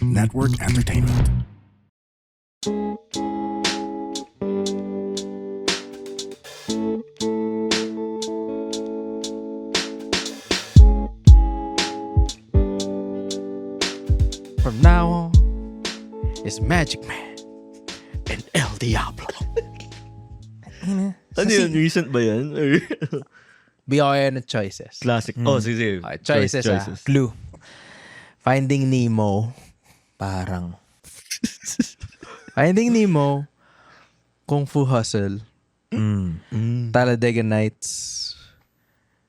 Network Entertainment. From now on, it's Magic Man and El Diablo. Ano yun? Recent ba yan? Or Bigyan ng choices. classic? Oh, sige. Choices. Clue. Finding Nemo, parang. Finding Nemo, Kung Fu Hustle, Talladega Nights,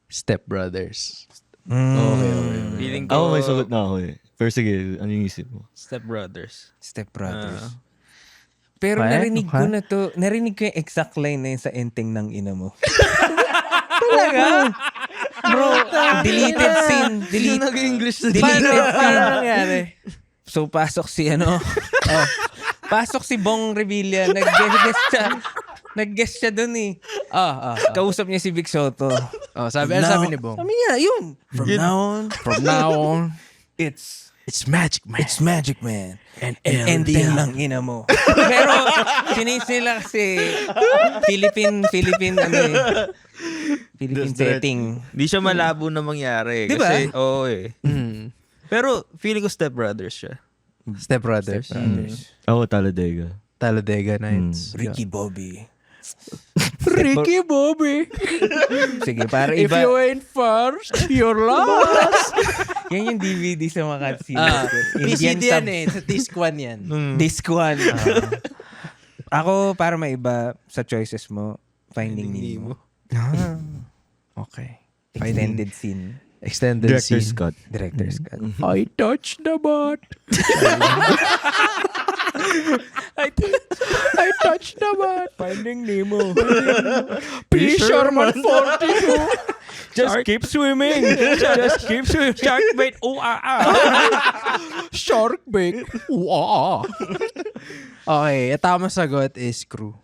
Step Brothers. Okay. Feeling ko, Ako may sagot na ako eh. Pero sige, ano yung isip mo? Step Brothers. Step Brothers. Pero Okay, narinig ko okay. na to, narinig ko yung exact line na yun sa enteng ng ina mo. Talaga? Bro, deleted scene. Nag-English na Deleted scene. nangyari? So, pasok si pasok si Bong Revilla. Nag-guest siya dun eh. Kausap niya si Vic Soto. Sabi ni Bong? Sabi niya, yun. From now on, It's Magic Man. it's Magic Man. And Enteng ng ina mo. Pero, sinis nila kasi Philippine setting. Di siya malabo na mangyari. Di ba? Kasi, oo eh. Pero feeling ko Step Brothers siya. Step Brothers. Ako, Talladega. Talladega Nights. Ricky Bobby. Ricky Bobby. Sige, para If iba. you ain't first, you're last. Yan yung DVD sa mga cutscenes. PCD yan eh. Sa disc 1 yan. Disc 1. Ako, para maiba sa choices mo, Finding Nemo. Okay. Extended scene. Extended Director's scene. cut. Director's cut. I touched the butt. I touched the butt. Finding Nemo. Fisherman 42. Just keep swimming. Just keep swimming. Shark bait. Shark bait. Wow. Okay, tamang sagot is Crew.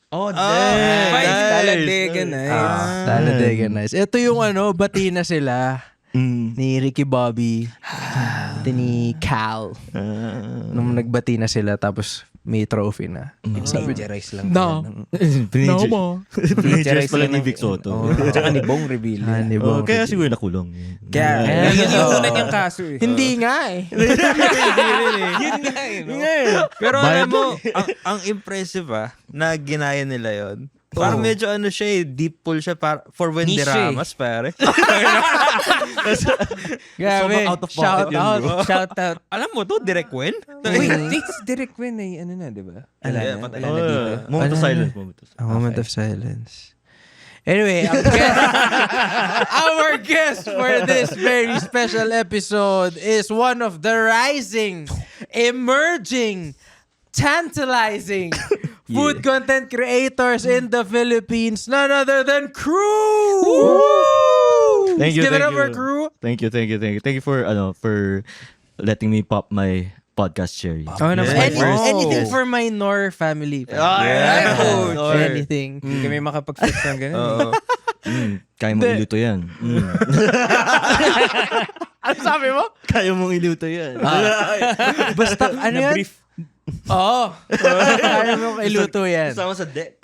Oh, Talladega Nights. Talladega Nights. Ito yung bati na sila ni Ricky Bobby at ni Cal. Nung nagbati na sila tapos may trophy na. Plagiarize lang. No. Plagiarize pala ni Vic Soto. Tsaka ni Bong Revilla. Oh, kaya siguro nakulong. Kaya, yun yung unad yung kaso eh. Hindi nga eh. Yun nga eh. No? Pero alam mo, ang impressive na ginaya nila yon. Parang medyo siya deep pull siya for when Niche diramas, pare. Grabe. Out of pocket yun, bro. Shout out. Alam mo to, Direct Wen? Wait, it's Direct Wen ay na, di ba? Yeah, patay na dito. Moment of silence. A moment of silence. Anyway, our guest for this very special episode is one of the rising, emerging, tantalizing food content creators in the Philippines. None other than Crew! Thank you, Give it thank up for you. Crew. Thank you for letting me pop my podcast cherry. Anything for my Nor family. Anything. Hindi kami makapag-fix ng ganun. Oo. Kaya mong iluto yan. Ano sabi mo? Kaya mong iluto yan. Basta, ano yan? Oo. Kaya mong iluto yan. Sama sa deck.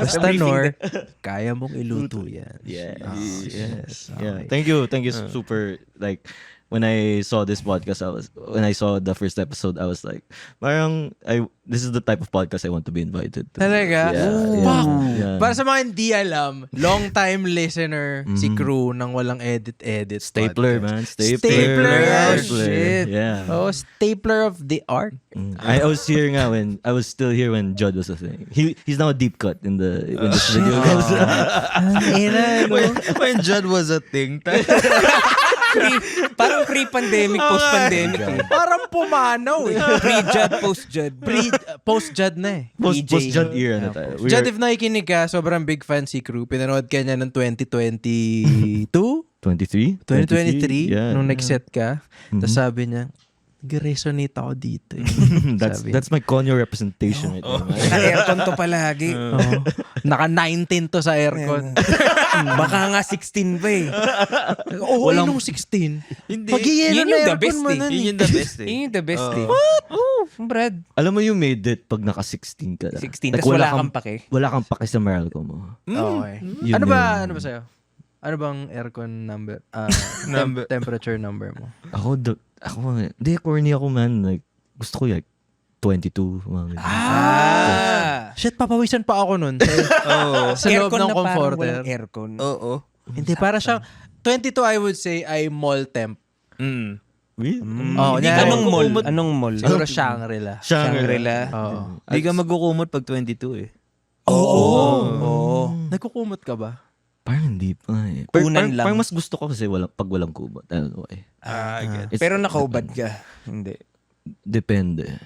Basta Nor, kaya mong iluto yan. Yes. Okay. Yeah. Thank you. Super, like, when I saw this podcast, when I saw the first episode, I was like, this is the type of podcast I want to be invited to. Talaga? Yeah. Yeah. Para sa mga hindi alam, long-time listener si Crew ng walang edit-edit. Stapler, podcast. man. Stapler. Oh, Stapler. shit. Yeah. Oh, stapler of the art. I was here nga I was still here when Judd was a thing. He's now a deep cut when this video goes. When Judd was a thing. Parang pre-pandemic, post-pandemic. Parang pumanaw eh. Pre-Judd, post-Judd. Post-Judd na eh. Post-Judd era na tayo. Judd, if nakikinig ka, sobrang big fan si Crew. Pinanood ka niya ng 2022? 23? 2023? Yeah. Nung nag-set ka. Tapos sabi niya, nag-resonate ako dito eh. That's my conyo representation right now. Naka-aircon to palagi. Naka 19 to sa aircon. Baka nga 16 pa eh. Oo, nung 16. Hindi. Pag-ielo Yun na yung the aircon best mo eh. nun Yun eh. yung the best eh. Yun yung the best eh. Brad. Alam mo you made it pag naka-16 ka na. 16, tas wala kang pake. Wala kang pake sa Meralco mo. Okay. Yun Ano ba yun. sa'yo? Ano bang aircon number? Number. Temperature number mo? Hindi, corny ako man. Like, gusto ko like 22. Mga ganyan. Shit, papawisan pa ako nun. Sa loob Aircon ng na parang comforter. walang aircon. Oo. Hindi, para siyang 22 I would say ay mall temp. Mm. Really? Oh, Hindi yan. ka Anong mall? magkukumot. Anong mall? Siguro Shangri-La. Shangri-La. Oo. Hindi ka magkukumot pag 22 eh. Oo. Nagkukumot ka ba? Parang hindi pa eh. Unan lang. Parang mas gusto ko kasi pag walang kubot. I don't know eh. Get. Pero nakaubad ka. Hindi. Depende.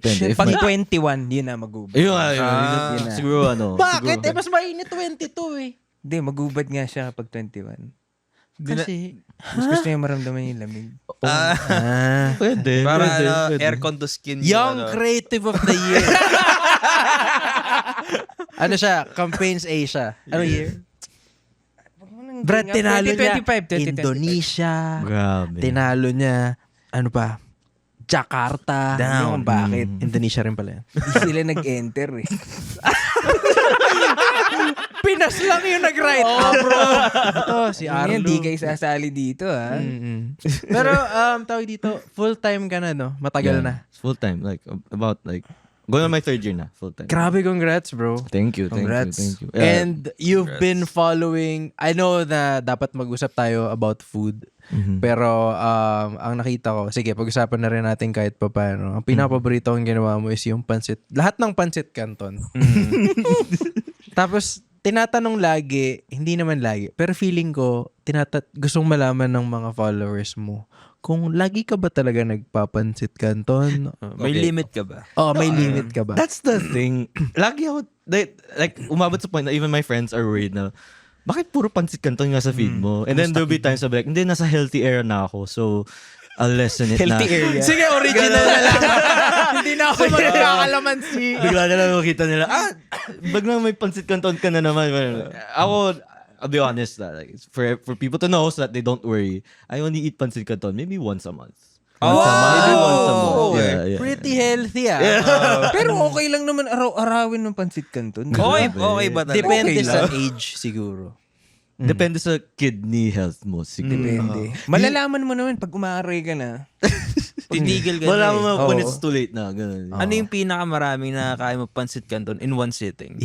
Shit, If Pag my- 21, yun na magubad. Ayun, yun na. siguro ano. Bakit? siguro- Mas mainit 22 eh. Hindi, magubad nga siya kapag 21. Kasi... Mas gusto niya maramdaman yung lamig. Pwede. Para pwede, ano, pwede. aircon to skin. Young ano. Creative of the Year. Ano siya? Campaigns A siya. Ano year? Brad, tinalo niya 2025. Indonesia. Grabe. Tinalo niya, ano pa? Jakarta. Hindi ko bakit. Indonesia rin pala yan. Hindi sila nag-enter eh. Pinas lang yung nag-write. bro. Ito, si Arlo. Hindi kayo sasali dito ha. Pero, tawag dito, full-time ka na, no? Matagal na. Full time. Like, about like, going on my 3rd year na. Full time. Grabe, congrats, bro. Thank you. Congrats. Thank you. And you've been following, I know na dapat mag-usap tayo about food. Pero ang nakita ko, sige, pag-usapan na rin natin kahit pa paano. Ang pinapaborito kong ginawa mo is yung pansit. Lahat ng pansit canton. Tapos, tinatanong lagi, hindi naman lagi, pero feeling ko, gustong malaman ng mga followers mo, kung lagi ka ba talaga nagpapansit canton? May limit ka ba? Oh, may limit ka ba? That's the thing. Lagi ako, like, umabot sa point na even my friends are worried na, bakit puro pansit canton nga sa feed mo? And then there'll be times na like, hindi, nasa healthy era na ako. So, I'll lessen it na. Healthy area. Sige, original na lang. Hindi na ako magkakalamansi. Bigla na lang makita nila, baglang may pansit canton ka na naman. Ako, I'll be honest, like, for people to know so that they don't worry, I only eat pansit canton maybe once a month. Maybe once a month. Yeah. Pretty healthy Pero okay lang naman araw-arawin ng pansit canton. Okay ba talaga? Depende Okay sa lang. age siguro. Depende sa kidney health mo. Siguro. Depende. Malalaman mo naman pag umaaray ka na. Titigil ka Wala na mo eh. when it's too late na. Ganun. Ano yung pinakamaraming na kaya mo pansit canton in one sitting?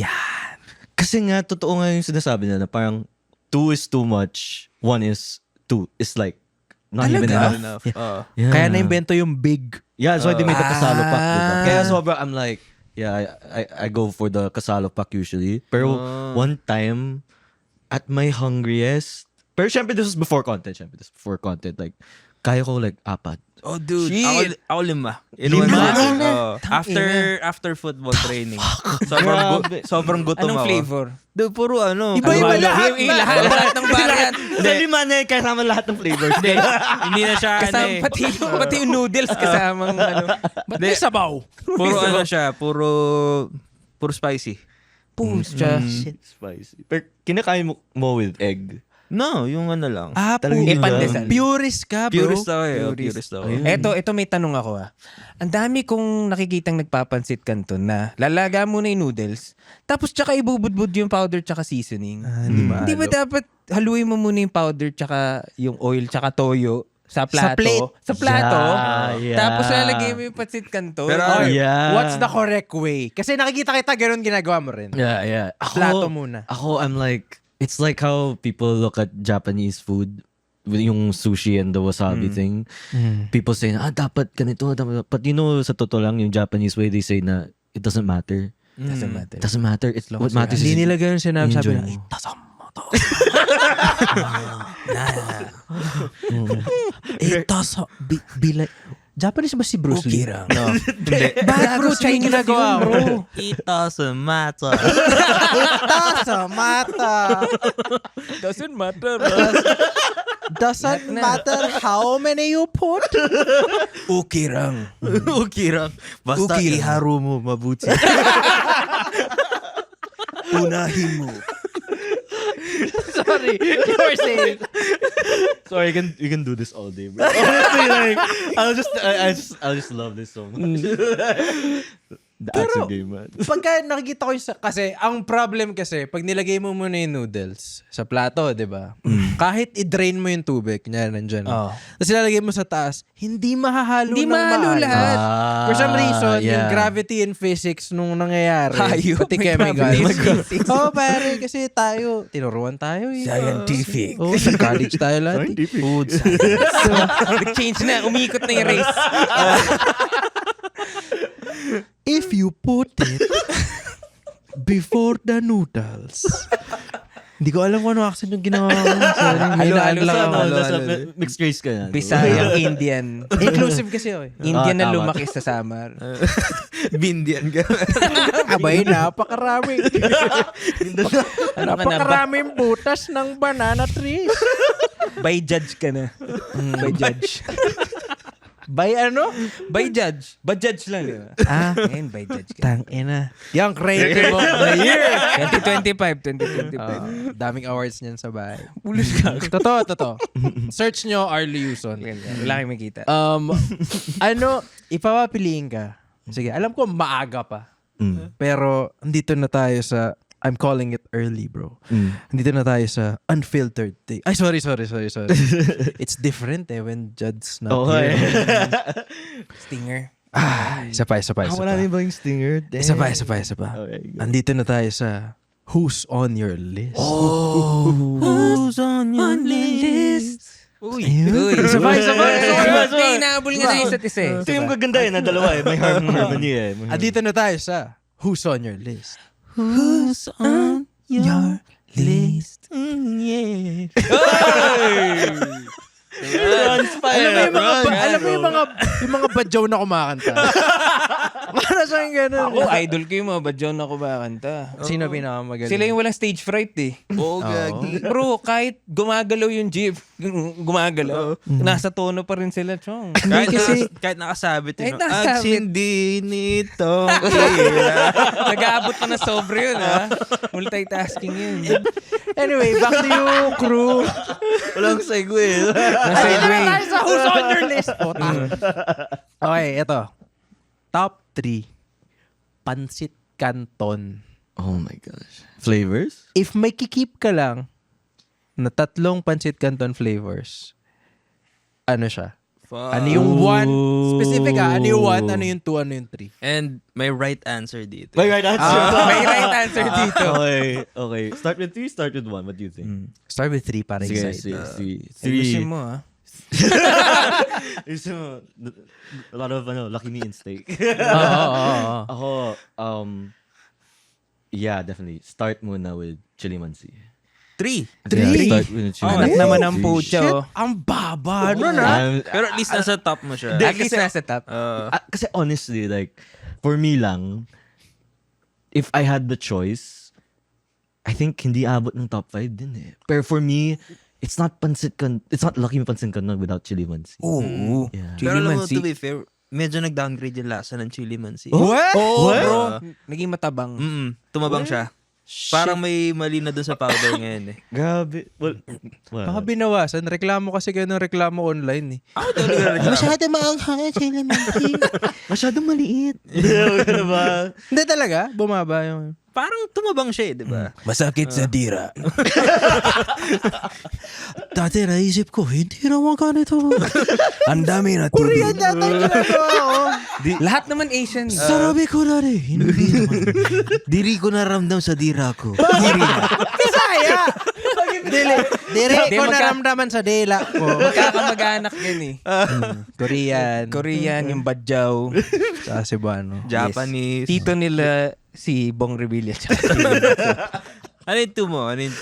Kasi nga, totoo nga yung sinasabi na parang 2 is too much, 1 is like not even Talaga? enough. Oo. Kaya na-invento yung big. Yeah, that's why they made the kasalo pack. Diba? Ah. Kaya sobra, I'm like, yeah, I go for the kasalo pack usually. Pero one time, at my hungriest, pero syempre this was before content. Like, kaya ko like 4. Oh, dude. Shit. Ako 5. Lima? After football training. Grabe. Sobrang gutom Anong ako. flavor? Dude, puro ano. Iba-iba puro- lahat. Lahat ng variant. Sa 5 na yun, kasama lahat ng flavors. Hindi na siya ano Kasama, eh. pati yung noodles kasamang ano. Ba't may sabaw? Puro ano siya. Puro spicy. Pucha. Spicy. Pero kinakain mo with egg. No, yung ano lang. Talagang Eh, yun pandesal. Purist ka, bro. Purist ako eh. Purist ako. Ito may tanong ako Ang dami kong nakikitang nagpapansit canton na lalaga mo na yung noodles, tapos tsaka ibubudbud yung powder tsaka seasoning. Hindi ba dapat haluin mo muna yung powder tsaka yung oil tsaka toyo sa plato? plate. Sa plato. Yeah. Tapos lalagay mo yung pansit canton. Pero What's the correct way? Kasi nakikita kita ganun ginagawa mo rin. Yeah. Plato muna. Ako, I'm like, it's like how people look at Japanese food, with yung sushi and the wasabi thing. People say, dapat ganito, dapat. But you know, sa totoo lang, yung Japanese way, they say na, it doesn't matter. Doesn't matter. It doesn't matter. It's what matters Hindi is nila ganun sinabi. Sabi enjoy na, mo. Japanese ba si Bruce Lee? No. Hindi. Bakit Bruce Lee ginagawa mo? It doesn't matter. Doesn't matter. Doesn't matter. Doesn't matter how many you put. Okay lang. Okay lang. Basta Okay lang. iharo mo mabuti. Unahin mo. Sorry. You were saying. Sorry, we can do this all day, bro. Honestly, like, I'll just love this so much. The Pero, action game, man. Pagka nakikita ko yung kasi, ang problem kasi, pag nilagay mo muna yung noodles sa plato, di ba? Kahit i-drain mo yung tubig, kanya nandyan. Oh. Tapos ilalagay mo sa taas, hindi mahahalo Hindi ng mahalo maayos. lahat. For some reason, yung yeah. gravity and physics nung nangyayari, Hayop, pati may chemicals. gravity and physics. Pare, kasi tayo, tinuruan tayo. Scientific. Sa college tayo lahat. Food science. So, nag-change na. Umikot na yung race. If you put it before the noodles. Hindi ko alam kung ano accent yung ginawa ko. Sorry, may Halo-halo naan lang sa ako. Nasa mixed race ka na. Bisayang Indian. Inclusive kasi ako eh. Indian na tama. lumaki sa Samar. Bindian ka. Abay, napakarami. Ano ka na ba? Napakaraming butas ng banana trees. By judge ka na. By judge. By ano? By judge. By judge lang. Di ba? Ngayon, by judge ka. Tangina. Yung creative of the year. 2025. Daming awards niyan sa bahay. Pulos ka. Totoo. Search nyo Arlie Yuson. Wala kang makita. Ano, ipapapiliin ka. Sige, alam ko maaga pa. Pero, andito na tayo sa, I'm calling it early, bro. Andito na tayo sa unfiltered take. Ay, sorry. It's different when Judd's not Okay. here. Stinger. Isa pa. Wala na ba yung stinger? Isa pa. Okay, go. Andito na tayo sa Who's on your list? Who's on your list? Uy. Isa pa. Kaya inaabol nga sa isa't isa eh. Ito yung maganda na dalawa eh. May harmony eh. Andito na tayo sa Who's on your list? Who's on your list? Yeah. Alam mo yung mga badyaw na kumakanta. Para sa akin ganun. Ako, idol ko yung mga badyaw na kumakanta. Sino pinakamagaling? Sila yung walang stage fright eh. Oo, gagi. Bro, kahit gumagalaw yung jeep, nasa tono pa rin sila, chong. Kahit nakasabit Kahit yun. nakasabit. At hindi nito kira. Nag-aabot pa ng sobre yun, ha? Multitasking yun. Anyway, back to you, crew. Walang segue. Andito na tayo sa Who's on your list? Okay, ito. Top 3. Pansit Canton. Oh my gosh. Flavors? If may kikip ka lang na 3 Pansit Canton flavors, ano siya? Ano yung 1? Specific Ano yung 1? Ano yung 2? Ano yung 3? And may right answer dito. My right answer. May right answer dito. Okay. Start with 3, start with 1. What do you think? Start with 3 para Sige, excited. Ayusin mo, ha? There's a lot of lucky me in steak. Oo. Ako, yeah, definitely. Start muna with chili mansi. 3. Yeah, start with chili Anak mansi. naman ang pucha, oh. Ang baba nun Pero at least nasa top mo siya. At least nasa top. Kasi honestly, like, for me lang, if I had the choice, I think hindi abot ng top 5 din eh. Pero for me, it's not lucky me pansit canton without chili mansi. Oo. Yeah. Chili Pero alam mo, mansi. to be fair, medyo nag-downgrade yung lasa ng chili mansi. What? Oo, What? bro. Naging matabang. Tumabang siya. Parang may mali na dun sa powder ngayon eh. Grabe. Well, Baka binawasan. Reklamo kasi ganun reklamo online eh. masyado maanghang chili mansi. Masyadong maliit. Ano ba? Hindi talaga. Bumaba yung... Parang tumabang siya eh, di ba? Masakit sa dira. Dati naisip ko, hindi naman ganito. Ang dami na tubig. Korean yata yung ginagawa ko. Lahat naman Asian. Sarabi ko na rin. Hindi naman. Diri ko naramdam sa dira ko. Bisaya! Dili ko Magka- naramdaman sa dila ko. Magkakamag-anak yan eh. Korean. Korean, yung badyaw. Sa Cebuano. Japanese. Tito nila si Bong Revilla. Ano yung 2 mo? Ano yung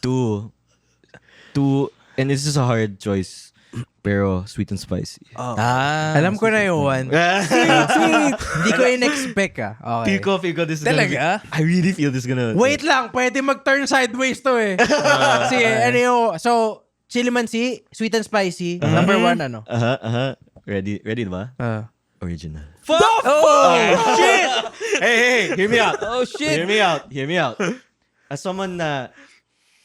2? 2, and this is a hard choice, pero sweet and spicy. Alam ko na yung 1. Sweet. Hindi ko in-expect Okay. Feel ko, this is Talaga? I really feel this is gonna... Wait lang, pwede mag-turn sideways to eh. Sige, ano yung... So, chili mansi, sweet and spicy. Number 1, ano? Ready ba? Original. Shit! Hey, hear me out. Oh shit! Hear me out. As someone na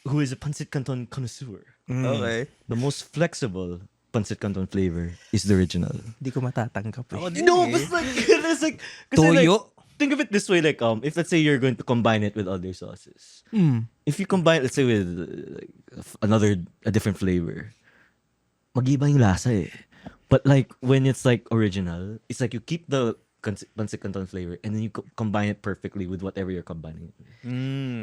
who is a pancit canton connoisseur, Okay. the most flexible pancit canton flavor is the original. Hindi ko matatanggap eh. No, but it's like, kasi Toyo? think of it this way, like if let's say you're going to combine it with other sauces, if you combine, let's say with like, a different flavor, mag-iba yung lasa eh. But like when it's like original, it's like you keep the pancit canton flavor and then you combine it perfectly with whatever you're combining.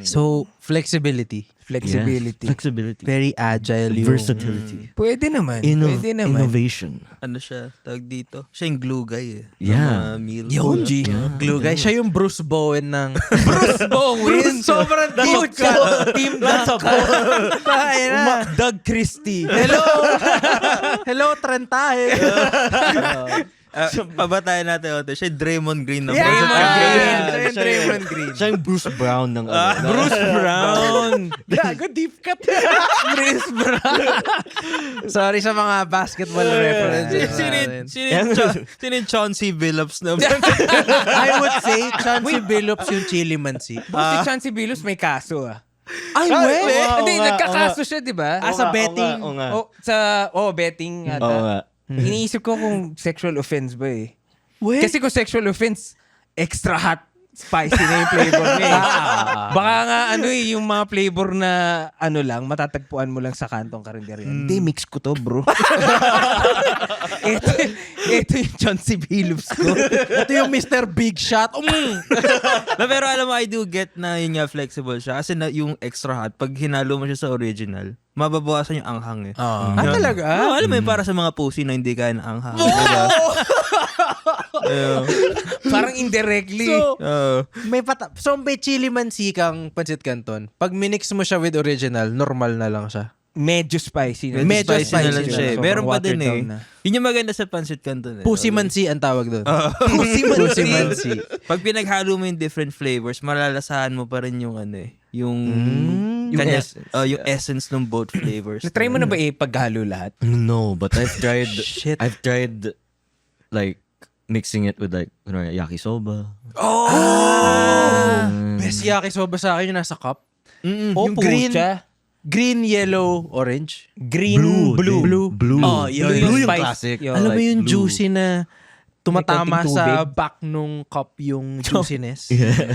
So, flexibility. Flexibility. Yes, flexibility, Very agile yung... versatility, Pwede naman. Pwede naman. innovation. Ano siya? Tawag dito? Siya yung glue guy eh. Yeah. Ng mga meals. Yun, G. Glue guy. Siya yung Bruce Bowen ng... Bruce Bowen? Sobrang deep ka. Team Duck ka. Tayo na. Doug Christie. Hello! Hello, Trentahe. Pabatayan natin ito. Siya yung Draymond Green na Yeah! Green. Siya yung Draymond Green. Siya yung Bruce Brown ng Bruce Brown. Gago, deep cut. Bruce Brown. Sorry sa mga basketball references. Sino yung Chauncey Billups na I would say, Chauncey Billups yung Chili Mansi. Si Chauncey Billups may kaso Ay, Hindi, nagkakaso siya, di ba? Sa betting. Oo nga. Betting ata. Oo nga. Iniisip ko kung sexual offense ba eh. Kasi kung sexual offense, extra hot, spicy na yung flavor niya eh. Baka nga yung mga flavor na lang, matatagpuan mo lang sa kantong karinderya. Hindi, mix ko to bro. ito yung Chauncey Billups ko. Ito yung Mr. Big Shot. Pero alam mo, I do get na yun nga flexible siya. Kasi na, yung extra hot, pag hinalo mo siya sa original, mababawasan yung anghang eh. Talaga? Alam mo yun, para sa mga pussy na hindi kaya ng anghang. Diba? Parang indirectly. So, may Chili Mansi kang pancit canton. Pag minix mo siya with original, normal na lang siya. Medyo spicy na. Medyo spicy na lang na. siya eh. Sobrang Meron pa watered din eh. down na. Yun yung maganda sa pancit canton eh. Pussy Mansi ang tawag doon. Pussy Pussy Mansi. Pag pinaghalo mo yung different flavors, malalasahan mo pa rin yung yung yung essence ng both flavors. Na-try mo na ba paghalo lahat? No, but I've tried. Shit. I've tried like mixing it with like yakisoba. Best yakisoba sa akin yung nasa cup. Yung Green, yellow, orange. Green, blue. Oh, yun. Blue yung spice. classic. Yun. Alam mo like yung blue. juicy na tumatama May konting sa tubig. back nung cup yung juiciness.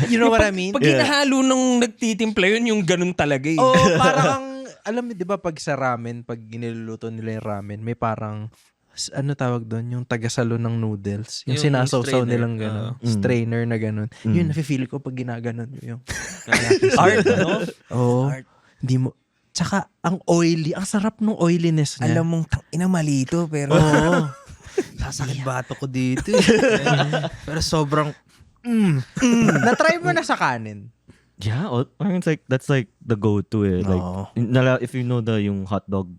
You know what I mean? Pag hinahalo nung nagtitimpla yun, yung ganun talaga eh. Oh, parang alam mo 'di ba pag sa ramen, pag giniluluto nila yung ramen, may parang ano tawag doon, yung tagasalo ng noodles. Yung Yung sinasawsaw strainer. nilang gano'n. Strainer na gano'n. Yun, nafe-feel ko pag ginaganon yung Art, no? Oo. Hindi mo, tsaka ang oily, ang sarap ng oiliness niya. Alam mong ina malito pero Sasakit bato ko dito. Pero sobrang Na-try mo na sa kanin. Yeah, parang it's like that's like the go-to eh. Like if you know yung hot dog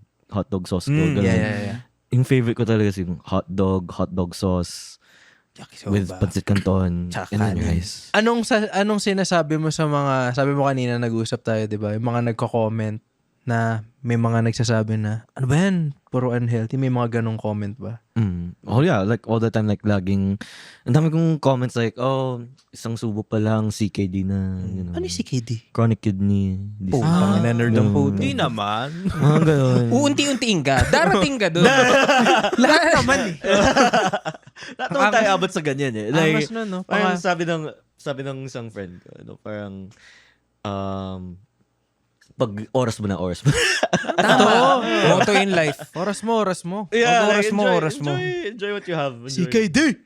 sauce ko. ganun. Yeah. Yung favorite ko talaga is yung hot dog sauce with pancit canton Tsaka and then kanin. rice. Anong sinasabi mo sa mga, sabi mo kanina nag-uusap tayo, 'di ba? Yung mga nagko-comment na may mga nagsasabi na, ano ba yan? Puro unhealthy. May mga ganong comment ba? Oh yeah, like all the time, like laging, ang dami kong comments like, isang subo pa lang, CKD na, you know. Ano yung CKD? Chronic kidney disease. Pangina nerd ang puto. hindi naman. Mga ganun. Uunti-untiin ka. Darating ka doon. Lahat naman eh. Lahat naman tayo abot sa ganyan eh. Like, Angas na, no? parang sabi ng isang friend ko, parang, pag oras mo. Tama. Motto in life. Oras mo. Oras mo. Enjoy what you have. CKD!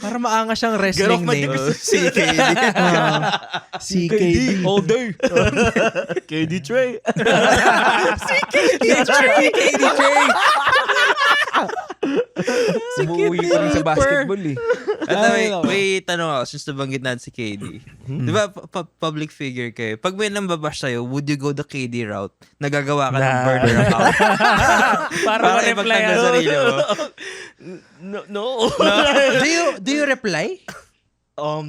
Para maangas siyang Get off wrestling my name. dick. CKD. CKD. All day. KD Trey. KD Trey. Sumuwi ko rin sa basketball eh. At may tanong ako, since nabanggit natin si KD. Di ba, public figure kayo. Pag may nambabash sa'yo, would you go the KD route? Nagagawa ka ng burner account. Para ma-reply ipagtanggol sa sarili mo. No. Do you reply?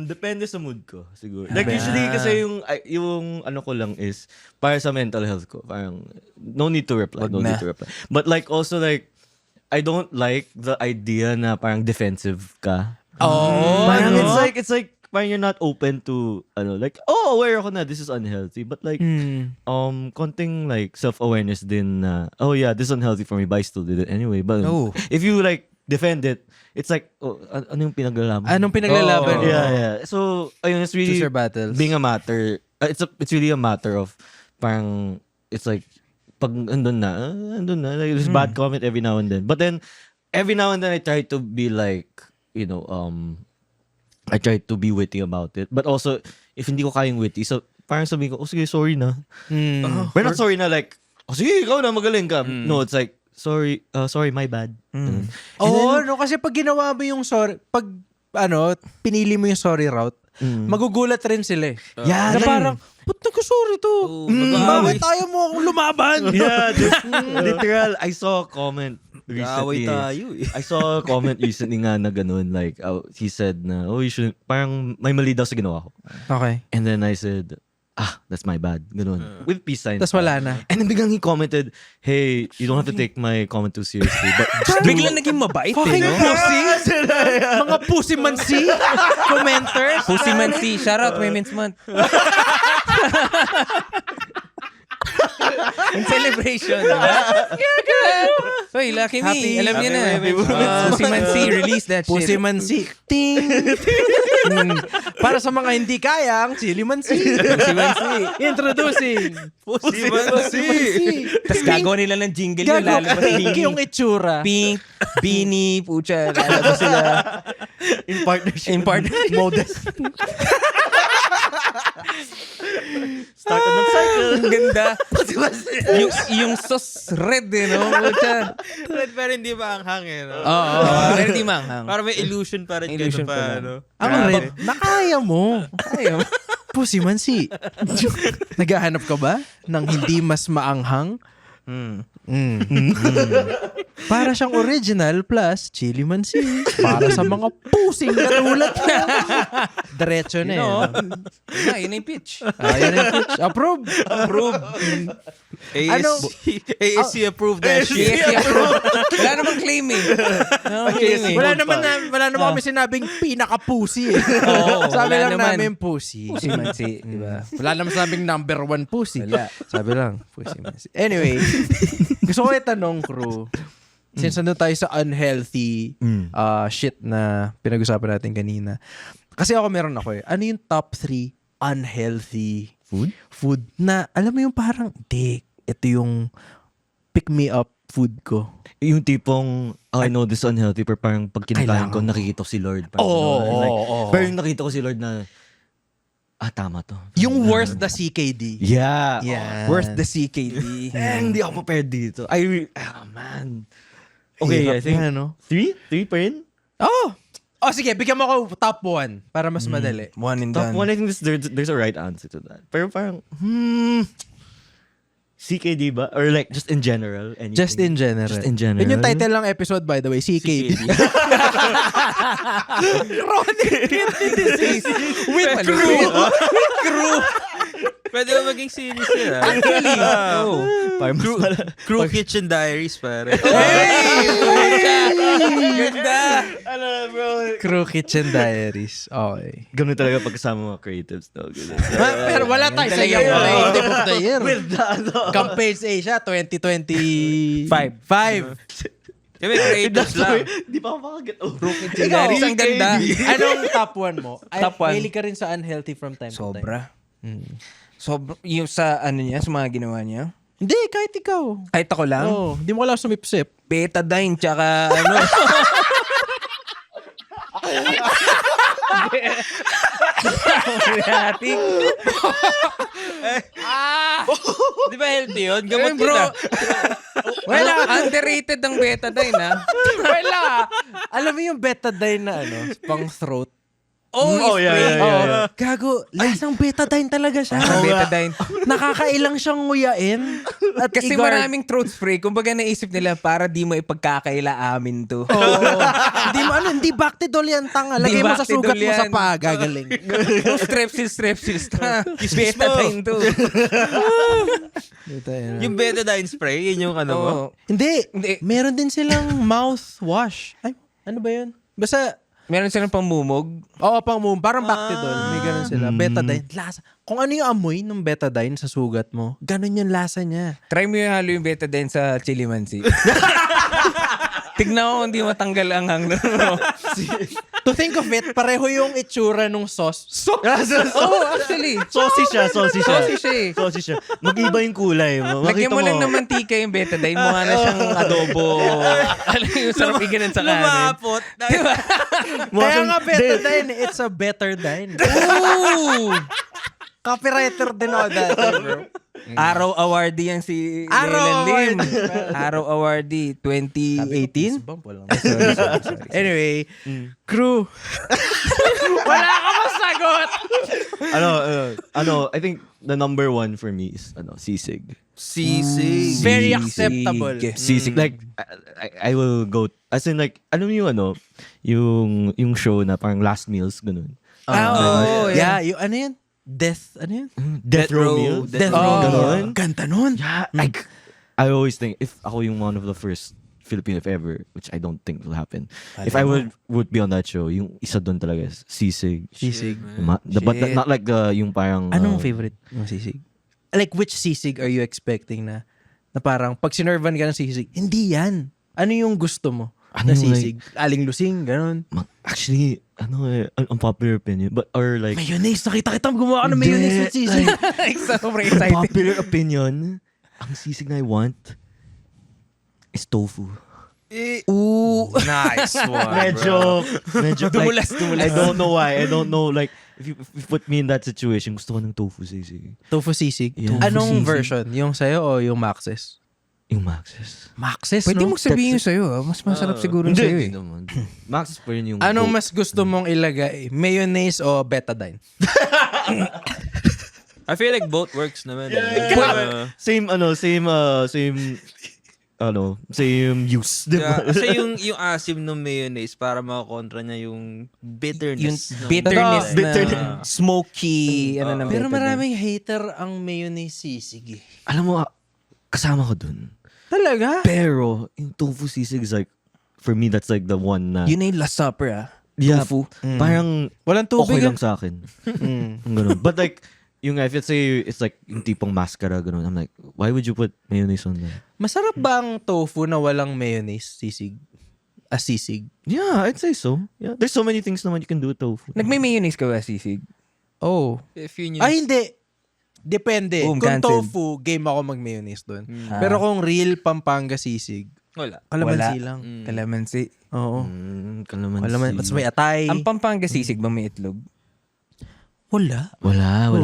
Depende sa mood ko, siguro. Like usually kasi yung ano ko lang is para sa mental health ko. Parang no need to reply. Need to reply. But like also like I don't like the idea na parang defensive ka. Oh, Parang no? it's like parang you're not open to, like, aware ako na this is unhealthy. But like, konting like self-awareness din na, oh yeah, this is unhealthy for me, but I still did it anyway. But if you like defend it, it's like, ano yung pinaglalaban? Anong pinaglalaban? Yeah. So, ayun, it's really Choose your battles. being a matter. It's really a matter of parang it's like pag andun na, like there's bad comment every now and then. But then every now and then I try to be like, I try to be witty about it. But also if hindi ko kayang witty, so parang sabihin ko, sige, sorry na. But not sorry na like, sige, ikaw na, magaling ka. No, it's like, sorry, my bad. No, kasi pag ginawa mo yung sorry, pag pinili mo yung sorry route, magugulat rin sila eh. Yeah, na parang, ba't nagka-sorry to? Bakit ayaw mo akong lumaban? Yeah, literal. I saw a comment Away recently. tayo eh. I saw a comment recently nga na ganun. Like, he said na, you shouldn't, parang may mali daw sa ginawa ko. Okay. And then I said, that's my bad. Ganun. With peace signs. Tas wala na. And then biglang he commented, hey, you don't have to take my comment too seriously. But just Biglang naging mabait Fucking no? pussy! Mga pussy man si commenters. Pussy man si. Shout out Women's Month. In celebration, diba? Hoy, Lucky Me. Happy- Alam niyo na. Happy Women's Pussy man si. Release that Pussy shit. man si. Ting! Para sa mga hindi kayang, chili man si. Pussy man si. Introducing. Pussy man si. Tapos gagawa nila ng jingle yun. Lalabas Pink Beanie. yung itsura. Pink, Beanie, pucha. Lalabas sila. in partnership. In partnership. Modest. Start on the cycle. Ang ganda. yung sauce red eh, no? Pucha. Red pero hindi ba ang hangin? No? Oo. Pero di manghang. Para may illusion pa rin Illusion ganun pa pa. lang. Ano? Ang red. Nakaya mo. Ayaw. Pussy man si. Naghahanap ka ba ng hindi mas maanghang? Para siyang original plus chili man si. Para sa mga pusing katulad niya. Diretso na Yun na yung pitch. Yun yung pitch. Approve. ASC approved that shit. Yes, wala namang claim eh. Wala naman kami sinabing pinaka-pussy eh. Oo, Sabi wala lang naman. namin pussy. Pussy man si, di ba? Wala naman sabing number 1 pussy. Wala. Sabi lang, pussy man si. Anyway, gusto ko itanong, crew. Since nandun tayo sa unhealthy shit na pinag-usapan natin kanina. Kasi meron ako eh. Ano yung top 3 unhealthy food na, alam mo yung parang, ito yung pick me up food ko. Yung tipong, I know this is unhealthy, pero parang pag kinakain ko, nakikita ko si Lord. Pero yung nakita ko si Lord na, tama to. Yung worth the CKD. Yeah. Worth the CKD. Hindi ako prepared dito. Man. Okay, I think, 3 pa rin? Sige, bigyan mo ako top 1 para mas madali. One and Top done. 1, I think there's a right answer to that. Pero parang, CKD ba? Or like, just in general? Anything? Just in general. Just in general. Yun yung title ng episode, by the way, CKD. Chronic kidney disease with crew. Pwede ba maging series yun? Actually, Parang Crew Kitchen Diaries, pare. Ganda. Crew Kitchen Diaries. Okay. ganun talaga pagkasama mga creatives. No? Pero wala tayo sa Talaga year. yun. Creative of the year. With the, Campaigns Asia 2025. Kami creatives lang. Di pa ako makaget over. Diaries, ang ganda. Anong top 1 mo? Top one. Mahilig ka rin sa unhealthy from time to time. Sobra. Yung sa sa mga ginawa niya. Hindi, kahit ikaw. Kahit ako lang. Hindi mo lang sumipsip. Betadine, tsaka Rehatic. Di ba healthy yun? Gamot Bro, bro. wala. Underrated ang betadine, ha? Wala. Alam mo yung betadine na pang throat? Oh, yeah. Gago, lasang betadine talaga siya. betadine. Nakakailang siyang nguyain. At Kasi i-guard. maraming throat spray. Kumbaga naisip nila para di mo ipagkakaila amin to. Hindi Bactidol yan, tanga. Lagay mo sa Bactidol sugat mo sa yan. paa, gagaling. Strepsils. Betadine to. Yung betadine spray, yun yung ano mo. Oo. Hindi. Hindi. Meron din silang mouthwash. Ay, ano ba yun? Basta, Meron silang pamumog. Oo, parang Bactidol. May ganun sila. Betadine. Lasa. Kung ano yung amoy ng betadine sa sugat mo, ganun yung lasa niya. Try mo yung halo yung betadine sa chili mansi. Tignan mo hindi matanggal ang hanggang. To think of it, pareho yung itsura nung sauce. Oh, actually. Saucy siya. Saucy siya eh. Saucy siya. Mag-iba yung kulay. Lagyan mo lang ng mantika yung betadine. Mukha na siyang adobo. Alam mo yung sarap iganan sa kanin. Lumapot. Kaya nga betadine, it's a better dine. Ooh! Copywriter din ako dati, bro. Araw awardee yan si Araw Leland Lim. Araw awardee 2018. Sorry. Anyway, crew. Wala ka masagot. I think the number one for me is sisig. Sisig. Very acceptable. Sisig. Like, I will go, as in like, alam mo yung show na parang last meals, ganun. Yeah, yung ano yun? Death Row. Death Row. Ganun. Ganda nun. Yeah, like, I always think, if ako yung one of the first Filipino if ever, which I don't think will happen, if I would be on that show, yung isa doon talaga is sisig. Sisig. But not like yung parang... Anong favorite ng sisig? Like, which sisig are you expecting na parang pag sinervan ka ng sisig, hindi yan. Ano yung gusto mo na sisig? Aling lusing, ganun. Actually, unpopular opinion, but or like... Mayonnaise. Nakita kita gumawa ka ng mayonnaise with sisig. Sobrang excited. Popular opinion, ang sisig na I want is tofu. Ooh. Nice one, Medyo Dumulas. I don't know why. I don't know, like, if you put me in that situation, gusto ko ng tofu sisig. Tofu sisig? Yeah. Anong Tofu sisig. version? Yung sa'yo o yung Max's? Yung Max's. Max's, Pwede no? mo sabihin yung sa'yo. Mas masarap siguro yung sa'yo eh. naman. Max's pa rin yung... Anong mas gusto mong ilagay? Mayonnaise o betadine? I feel like both works naman. Same use. Diba? Kasi yung asim ng mayonnaise para makakontra niya yung bitterness. Yung bitterness Bitter- na smoky. Ano na Pero betadine. maraming hater ang mayonnaise sisig eh. Alam mo, kasama ko dun. Talaga? Pero, yung tofu sisig is like, for me, that's like the one na... Yun na yung last supper yeah, tofu. Parang Walang tubig. okay lang sa akin. Ganun. But like, yung if let's say it's like yung tipong mascara, ganun. I'm like, why would you put mayonnaise on that? Masarap ba ang tofu na walang mayonnaise sisig? Sisig? Yeah, I'd say so. Yeah, there's so many things naman you can do with tofu. Nagme-mayonnaise ka ba, sisig? Oh. If yun Ay, hindi. Depende. Boom, Kung cancelled. tofu, game ako mag-mayonnaise doon. Pero kung real Pampanga sisig, Wala. kalamansi lang. Kalamansi. Oo. Kalamansi. Kalamansi. Mas may atay. Ang Pampanga sisig ba may itlog? Wala. Wala.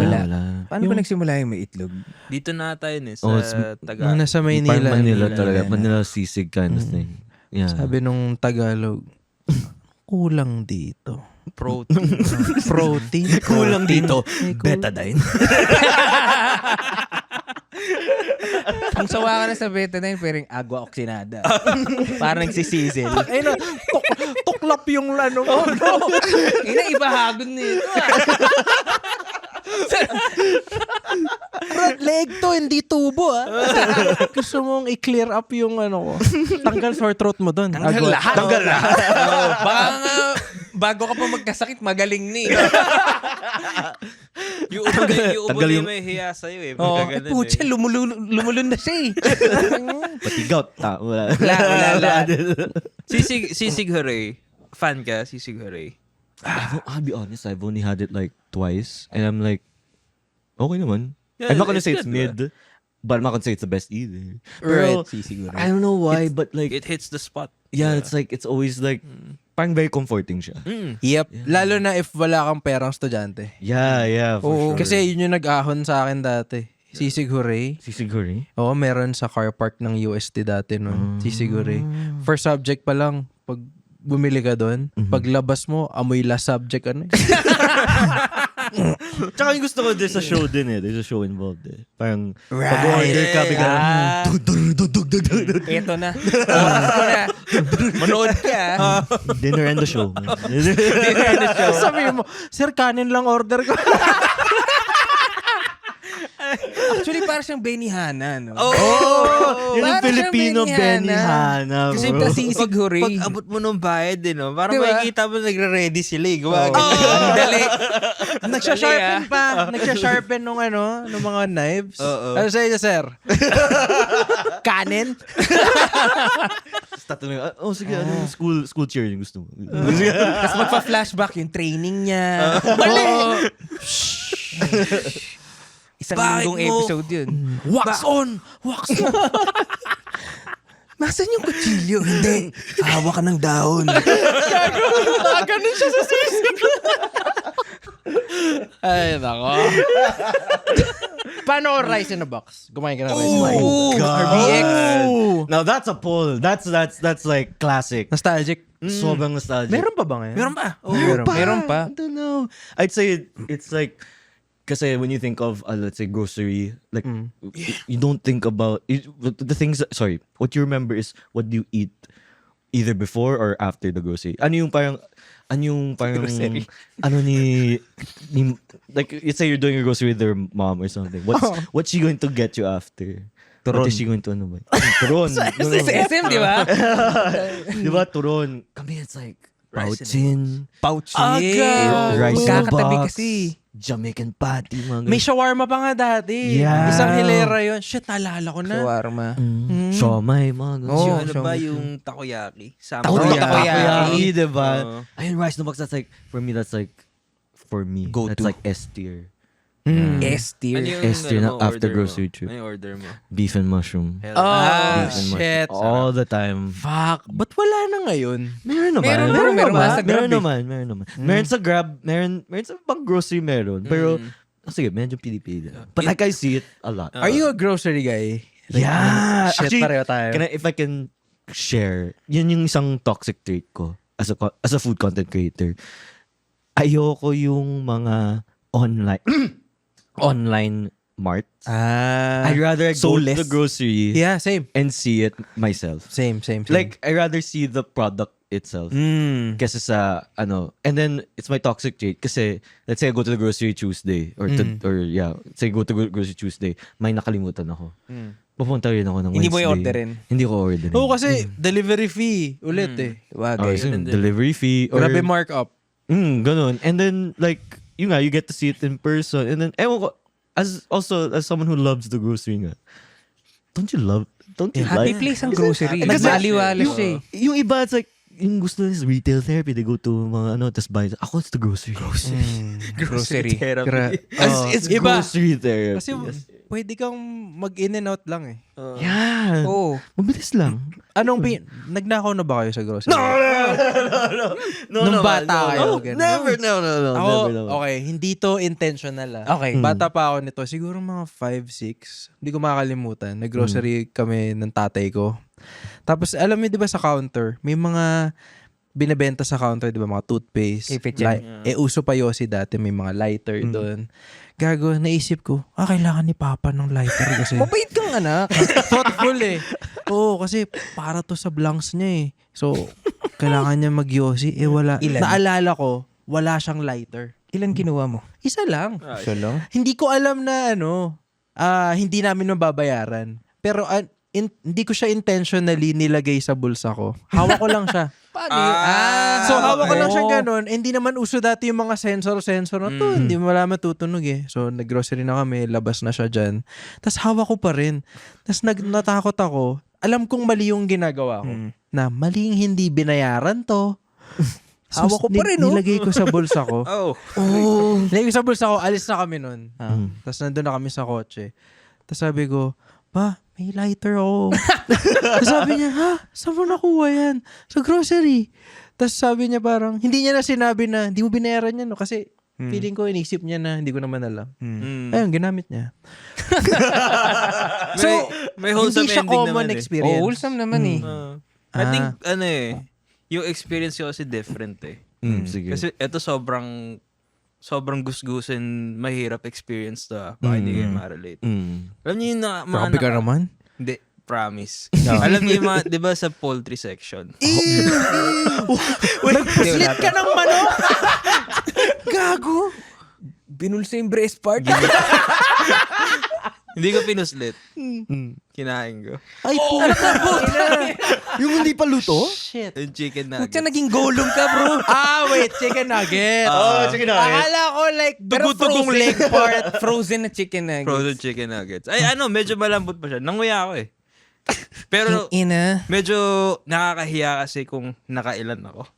Paano ba nagsimula yung may itlog? Dito na tayo sa Nung Tagalog. nasa Parang Maynila. Manila talaga. Manila sisig kind of thing. Yeah. Sabi nung Tagalog, kulang dito. Protein. Protein. Kulang dito. Betadine. Kung sawa ka na sa betadine, pwedeng agua oxinada. Parang nagsisisil. Ay na, tuklap yung lano mo. Ina, ibahagod nito Brad, leg to, hindi tubo Gusto mong i-clear up yung ano ko. Tanggal sore throat mo doon. Tanggal lahat. Baka nga, bago ka pa magkasakit, magaling ni. Yung ubo Tanggal na yung- may hiya sa'yo eh. Oh, Magkaganon putya, lumulun na siya eh. Pati gout. Wala. Wala. Sisig Hooray. Fan ka, Sisig Hooray? I'll be honest, I've only had it like twice. And I'm like, okay naman. Yeah, I'm not gonna it's say it's good, mid. But I'm not gonna say it's the best either. Right. Pero, Sisig I don't know why, but like, It hits the spot. yeah, it's like, it's always like, parang very comforting siya. Yep. Lalo na if wala kang perang estudyante. Yeah, for Oo, sure. kasi yun yung nag-ahon sa akin dati. Sisig Hooray. Sisig Hooray? Oo, meron sa car park ng UST dati nun. Sisig Hooray. First subject pa lang, pag bumili ka doon, paglabas mo, amoy last subject ano eh. Tsaka yung gusto ko, there's a show din eh. There's a show involved eh. Parang, pag-order ka, bigla, Ito na. Oras ko na. Manood ka. dinner and the show. Sabi mo, sir, kanin lang order ko. Actually, parang siyang Benihana, no? Yun yung Parang Filipino siyang Benihana, Kasi bro. tasisig huri. Pag abot mo ng bayad din, no? Parang Diba? makikita mo nagre-ready sila eh. Ang dali. Nagsha-sharpen pa. Nagsha-sharpen nung mga knives. Oo. Ano sa inyo, sir? Kanin? Tapos tatanungin, sige, ano yung school cheer yung gusto mo? Tapos magpa-flashback yung training niya. Mali! Isang Bakit linggong mo? episode yun. Wax on! Wax on! Nasaan yung kutsilyo? Hindi. Hawa ka ng dahon. Ganun siya sa sisig. Ay, nako. Paano rice in a box? Kumain ka ng rice in a box. Oh, God. RBX. Now that's a pull. That's like classic. Nostalgic. Sobrang nostalgic. Meron pa ba ngayon? Meron ba? Meron pa. I don't know. I'd say it's like, kasi when you think of, let's say, grocery, like, you don't think about, the things, sorry, what you remember is what do you eat either before or after the grocery. Ano yung parang, Grocery. like, let's say you're doing your grocery with your mom or something. What's she going to get you after? Turon. What is she going to, Turon. Sa SM, di ba? Di ba, turon. Kami, it's like, pouchin, Pouch. rice in a Kakatabi box, kasi. Jamaican patty, mga May shawarma pa nga dati. Yeah. Isang hilera yun. Shit, naalala ko na. Shawarma. Siomay, mga ganun. Oo. Yung ano ba siya- yung takoyaki? Takoyaki, diba? Oo. Ayun, rice in a box, that's like, for me, that's like S tier. S tier. Ano yung S tier na after order mo? grocery trip. Ano yung order mo? Beef and mushroom. Hell, Oh, Beef and mushroom. shit. All the time. Fuck. Ba't wala na ngayon? Meron naman. Meron ba? sa Grab, Meron naman. Meron sa Grab, meron sa pang grocery meron. Pero, sige, medyo pili-pili. But like I see it a lot. Are you a grocery guy? Yeah. Shit, Actually, pareho tayo. if I can share, yun yung isang toxic trait ko as a food content creator. Ayoko yung mga online mart. I'd rather go to the grocery Yeah, same. and see it myself. Same. Like, I'd rather see the product itself. Kasi sa, and then, it's my toxic trait. Kasi, let's say I go to the grocery Tuesday, say go to grocery Tuesday, may nakalimutan ako. Pupunta rin ako ng Hindi mo Wednesday. i-orderin? Hindi ko orderin. Oo, kasi delivery fee ulit eh. Wagay. So, delivery fee. Or, Grabe markup. ganun. And then, like, you get to see it in person. And then, ewan ko, as someone who loves the grocery nga, don't you Happy like? place ang grocery. Kasi- Nagmaliwalas siya eh. Yung iba, it's like, yung gusto is retail therapy. They go to mga tas buy. Ako, it's the grocery. Grocery. It's Iba. grocery therapy. Kasi pwede kang mag-in and out lang eh. Yeah. Oo. Mabilis lang. Nagnakaw na ba kayo sa grocery? No, Nung bata kayo, ganun. Never, no. Ako, Never. okay, hindi to intentional Okay. Bata pa ako nito, siguro mga 5-6. Hindi ko makakalimutan. Nag-grocery kami ng tatay ko. Tapos, alam mo, di ba sa counter, may mga binebenta sa counter, di ba, mga toothpaste. Ipit yan. Uso pa Yossi dati, may mga lighter doon. Gago, naisip ko, kailangan ni Papa ng lighter kasi. Mabait kang anak. Thoughtful eh. Oo, kasi para to sa blanks niya eh. So, kailangan niya mag-Yossi. Wala. Ilan? Naalala ko, wala siyang lighter. Ilan kinuha mo? Isa lang. Siya lang? Hindi ko alam na hindi namin mababayaran. Pero hindi ko siya intentionally nilagay sa bulsa ko. Hawak ko lang siya. Paano yun? So, hawak ko lang siya ganun. Hindi naman uso dati yung mga sensor na to. Hindi mo wala matutunog eh. So, nag-grocery na kami. Labas na siya dyan. Tapos, hawak ko pa rin. Tapos, natakot ako. Alam kong mali yung ginagawa ko. Na maling hindi binayaran to. So, Hawak ko pa rin, no? Nilagay ko sa bulsa ko. Oh. Nilagay ko sa bulsa ko. Alis na kami nun. Tapos, nandun na kami sa kotse. Tapos, sabi ko, Pa, may lighter ako. Tapos sabi niya, saan mo nakuha yan? Sa grocery. Tapos sabi niya parang, hindi niya na sinabi na, hindi mo binayaran yan, no? Kasi feeling ko, inisip niya na, hindi ko naman alam. Ayun, ginamit niya. So, may wholesome hindi siya ending common naman experience. Oh, wholesome naman eh. I think, yung experience ko kasi different eh. Sige. Kasi ito sobrang gusgusin, mahirap experience to. Baka hindi kayo ma-relate. Alam niyo yung Grabe ka naman. Hindi, promise. Alam niyo yung mga, di ba sa poultry section? Nagpuslit ka ng manok! Gago! Binulsa yung breast part. Hindi ko pinuslit. Kinain ko. Ay, yung hindi pa luto? Shit. Yung chicken Puta, nuggets. naging golem ka, bro. Wait, chicken nugget. Sige na. Akala ko like Pero dugo-dugong leg part. Frozen na chicken nuggets. Frozen chicken nuggets. Ay, medyo malambot pa siya. Nanguya ako eh. Pero Ina. medyo nakakahiya kasi kung nakailan ako.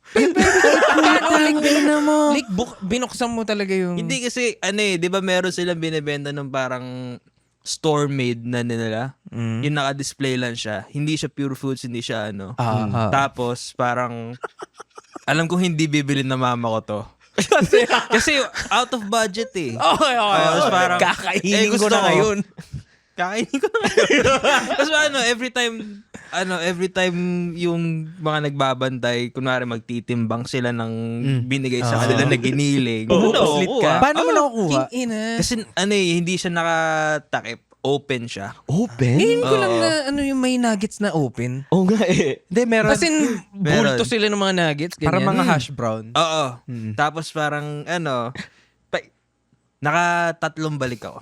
Like, binuksan mo talaga yung... Hindi kasi, di ba meron silang binibenta ng parang store-made na nila? Yung naka-display lang siya. Hindi siya pure foods, hindi siya Tapos, parang, alam ko hindi bibili na mama ko to. Kasi out of budget eh. Okay. Tapos parang, Kakainin ko gusto na ngayon. Kakainin ko na ngayon. Tapos every time yung mga nagbabantay, kunwari magtitimbang sila ng binigay sa kanila na giniling. Slit ka. Paano mo nakukuha? Ina. Kasi hindi siya nakatakip. Open siya. Open? Ngayon ko lang na yung may nuggets na open. Oo nga eh. Hindi, meron. Kasi bulto sila ng mga nuggets. Ganyan. Para mga hash brown. Oo. Tapos parang, naka-3 balik ako.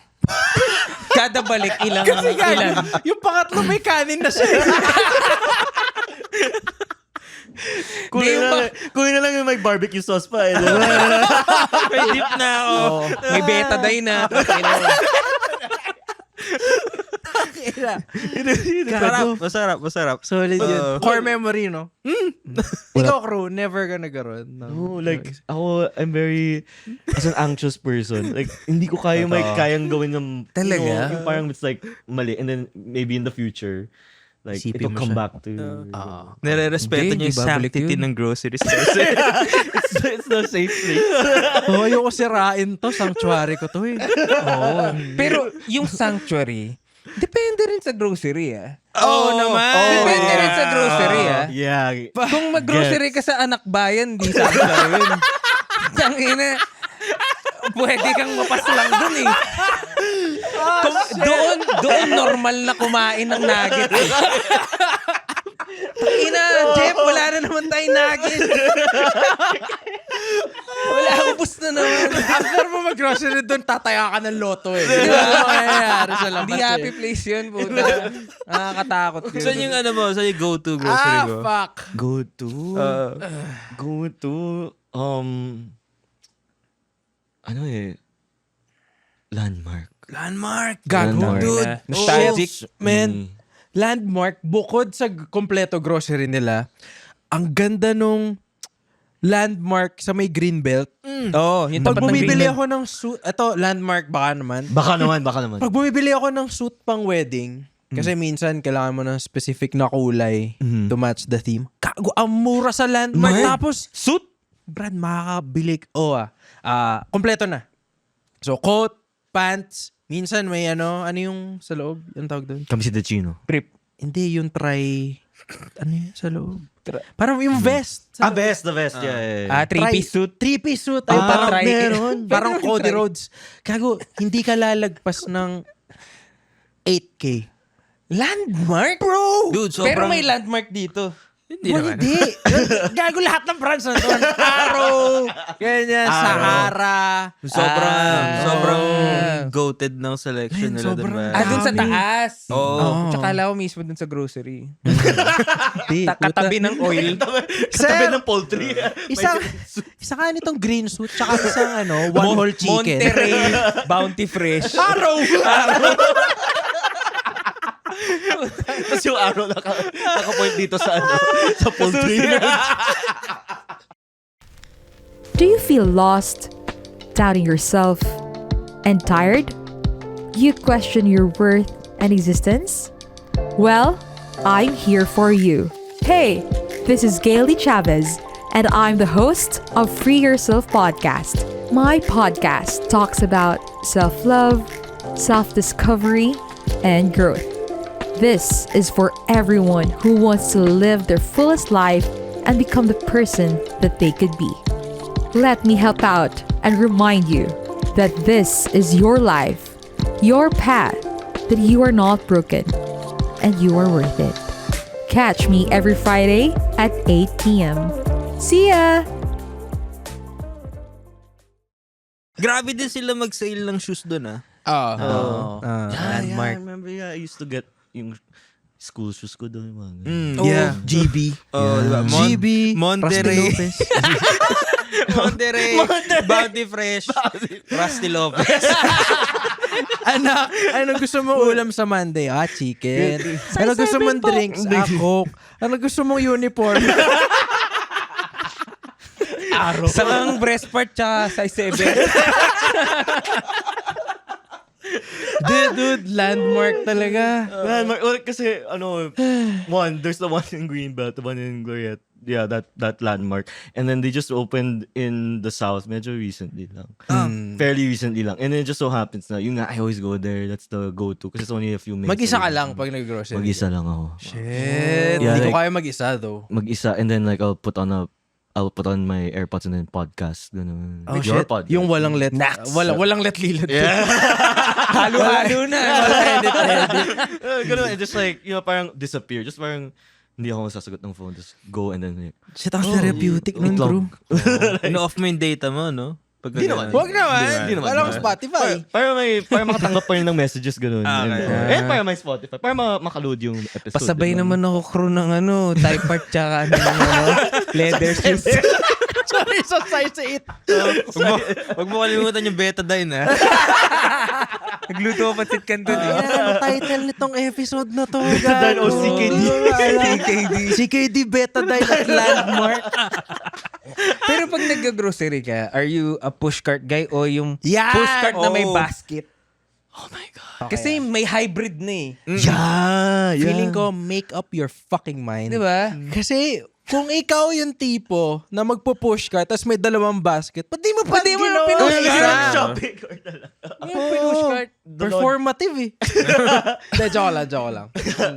Kada balik ilang. Yung pangatlo may kanin na siya. Kunin na lang yung may barbecue sauce pa eh. May dip na ako. May betadine na. Masarap. Solid yun. Oo. Core memory, no? Ikaw, crew, never ka nagkaroon. No, like, ako, I'm very, as an anxious person, like, hindi ko kayang gawin ng, Talaga? yung parang it's like, mali, and then, maybe in the future, like, Isipin it'll mo come siya. back to, Nire-respeto Hindi, niya yung babalik sanctity yun. ng groceries. it's the safe place. Ayoko sirain to. Sanctuary ko to eh. Pero yung sanctuary, depende rin sa grocery Oo naman. Depende rin sa grocery Yeah. Kung mag-grocery ka sa anak bayan, di sanctuary yun. Tangina. Pwede kang mapaslang dun eh. Kung doon normal na kumain ng nuggets eh. Tangina, Jeff, wala na naman tayong nuggets. Wala, ubus na naman. After mo mag-grocery doon, tataya ka ng loto eh. Di ba? Mangyayari sa labas Hindi happy place yun, puta. Nakakatakot yun. Saan yung saan yung go-to grocery ko? Fuck. Go to, Landmark. Gago, Landmark. dude. Nostalgic. Shit, man. Landmark, bukod sa kompleto grocery nila, ang ganda nung Landmark sa may Greenbelt. Oo, yung Pag tapat ng bumibili Greenbelt. ako ng suit, eto, Landmark baka naman. Baka naman. Pag bumibili ako ng suit pang wedding, kasi minsan kailangan mo ng specific na kulay to match the theme. Kago, ang mura sa Landmark. Tapos, suit, brand, makakabili. Kompleto na. So, coat, pants, minsan may ano yung sa loob? Yung tawag doon? Kami si Dachino. Prep. Hindi, yung ano yun sa loob? Parang yung vest. The vest. Yeah. Three-piece suit. Three-piece suit. Ay, Parang pa-try. meron. Parang Pwede Cody try. Rhodes. Kago, hindi ka lalagpas ng 8K. Landmark? Bro! Dude, Pero sobrang... may landmark dito. Hindi naman. Hindi. Gago lahat ng brands na doon. Arrow. Ganyan. Sahara. Sobrang goated ng selection Man, nila. sobrang Diba? Dun sa Dami. taas. Oo. Tsaka alam ko mismo dun sa grocery. Hindi. Katabi ng oil. Katabi ng poultry. Isa ka nitong green suit tsaka isang one whole chicken. Monterey Bounty Fresh. Arrow. Tapos yung araw naka-point dito sa sa poultry. Do you feel lost, doubting yourself, and tired? You question your worth and existence? Well, I'm here for you. Hey, this is Gailey Chavez, and I'm the host of Free Yourself Podcast. My podcast talks about self-love, self-discovery, and growth. This is for everyone who wants to live their fullest life and become the person that they could be. Let me help out and remind you that this is your life, your path, that you are not broken and you are worth it. Catch me every Friday at 8 p.m. See ya! Grabe din sila mag-sale ng shoes doon Landmark. I remember, I used to get yung school shoes ko doon. Yeah. GB. Diba? GB, Monterey. Rusty Lopez. Monterey. Bounty Fresh. Rusty Lopez. Anak, ano gusto mong ulam sa Monday? Chicken. Ano gusto mong drinks? Coke. Ano gusto mong uniform? Sakang breast part tsaka size 7. Dude, landmark talaga. Landmark. Well, kasi, there's the one in Greenbelt, the one in Gloriette. Yeah, that landmark. And then they just opened in the south medyo recently lang. Fairly recently lang. And then it just so happens na, yung nga, I always go there. That's the go-to. Kasi it's only a few minutes. Mag-isa ka lang pag nag-grocery. Mag-isa lang ako. Shit. Yeah, Hindi ko like- kaya mag-isa though. Mag-isa. And then like, I'll put on my AirPods and then podcast. Ganun. Oh, Your shit. podcast. Yung walang let. Walang let lilad. Yeah. Halo-halo na. Ganun. And just like, parang disappear. Just parang, hindi ako masasagot ng phone. Just go and then like, Shit, ang therapeutic nun, bro. Ino-off mo yung data mo, no? Di naman. Huwag naman. Di naman. Walang Spotify. Para makatanggap pa rin ng messages ganun. And para may Spotify. Para makaload yung episode. Pasabay diba? naman ako crew ng type part tsaka leather shoes. Sorry, sa size 8. Huwag mo kalimutan yung betadine, ha? Nagluto pa tit kanto. Ano title nitong episode na to? Betadine o CKD. CKD Betadine at Landmark. Pero pag nag-grocery ka, are you a pushcart guy o yung Yeah! pushcart na may Oh. basket? Oh my God. Kasi may hybrid na eh. Yeah. Feeling ko, make up your fucking mind. Di ba? Kasi, kung ikaw yung tipo na magpo-push ka tapos may dalawang basket, pati mo pa Pati mo ginawa pinush yung ka. isa? Shopping cart na lang. Yung pushcart. Performative eh. De, joke lang.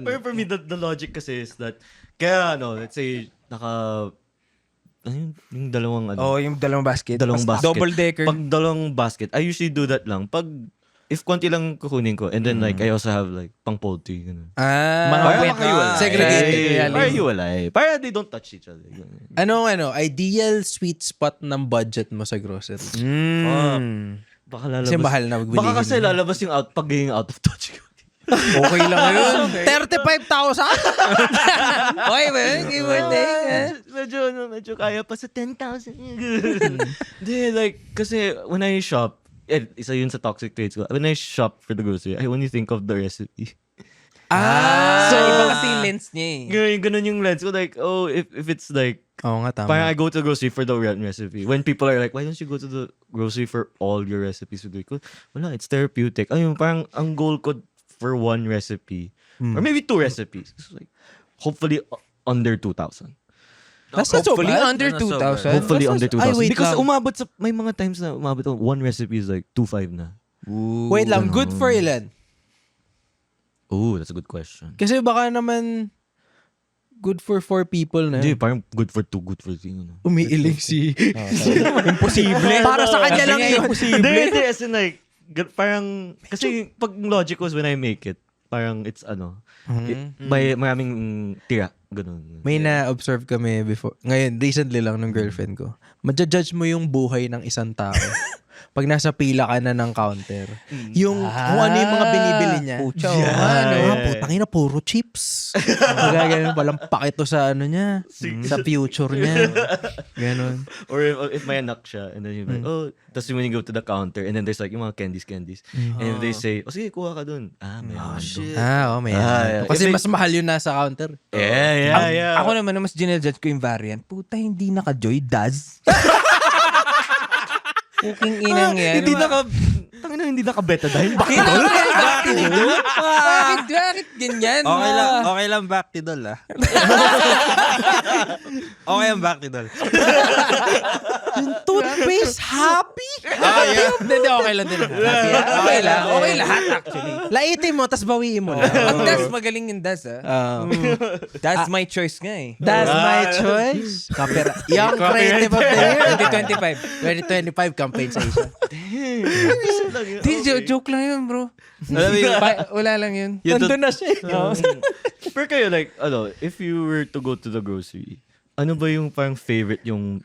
Pero for me, the logic kasi is that, kaya let's say, yung dalawang Oh, yung dalawang basket. dalawang basket. Double decker. Pag dalawang basket, I usually do that lang. If konti lang kukunin ko, and then like, I also have like, pang poultry, ganun. Mga Para wet. makahiwalay. Segregated. Para hiwalay. Para they don't touch each other. Ganun. Ideal sweet spot ng budget mo sa grocery? Baka lalabas. Kasi mahal na Baka kasi lalabas yung pagiging out of touch ko. Okay lang yun. 35,000? Okay ba? Give or take. Medyo kaya pa sa 10,000. Hindi, like, kasi when I shop, isa yun sa toxic traits ko. When I shop for the grocery, I only think of the recipe. So, iba kasi yung lens niya eh. Ganun yung lens ko. Like, if it's like, Oo nga, tama. parang I go to the grocery for the recipe. When people are like, why don't you go to the grocery for all your recipes? Wala, it's therapeutic. Ayun, parang ang goal ko for one recipe, or maybe 2 recipes. It's like, hopefully under 2,000. That's not so Hopefully bad. under That's not so 2,000. Hopefully under 2,000. Ay, wait Because lang. umabot may mga times na umabot one recipe is like 2,500 na. Wait lang, good for ilan? Ooh, that's a good question. Kasi baka naman good for 4 people na. Hindi, parang good for 2, good for 3. Ano. Umiiling si... Imposible. Para sa kanya lang yun. Hindi, as in like, parang, kasi pag logic was when I make it, parang it's by maraming tira. Ganun. May na-observe kami before. Ngayon, recently lang ng girlfriend ko. Madja-judge mo yung buhay ng isang tao. Pag nasa pila ka na ng counter. Yung kung ano yung mga binibili niya. Pucha, Putangin na, puro chips. Ganun, walang pakito sa ano niya. Sa future niya. Ganon. Or if may anak siya, and then you're like, tapos when you go to the counter, and then there's like yung mga candies. And they say, sige, kuha ka dun. May anak doon. May yeah. Kasi If they- mas mahal yun nasa counter. Yeah. Ako naman, mas ginajudge ko yung variant. Puta, hindi naka-joy, Daz. Puking inang yan. Hindi naka-betadine. Bakit ganyan? Okay lang Bactidol, ha? Okay ang Bactidol. Toothpaste, happy? Hindi, okay lang din. Happy. Okay lang. Okay lahat actually. Laitin mo, tas bawiin mo na. Ang Daz, magaling yung Daz, ha? That's my choice nga eh. That's my choice. Young Creative of the Year. 2025. 2025 campaign sa isa. Joke lang yun, bro. Wala lang yun. Nandun na siya. Pero kayo, like, if you were to go to the grocery, ano ba yung parang favorite yung,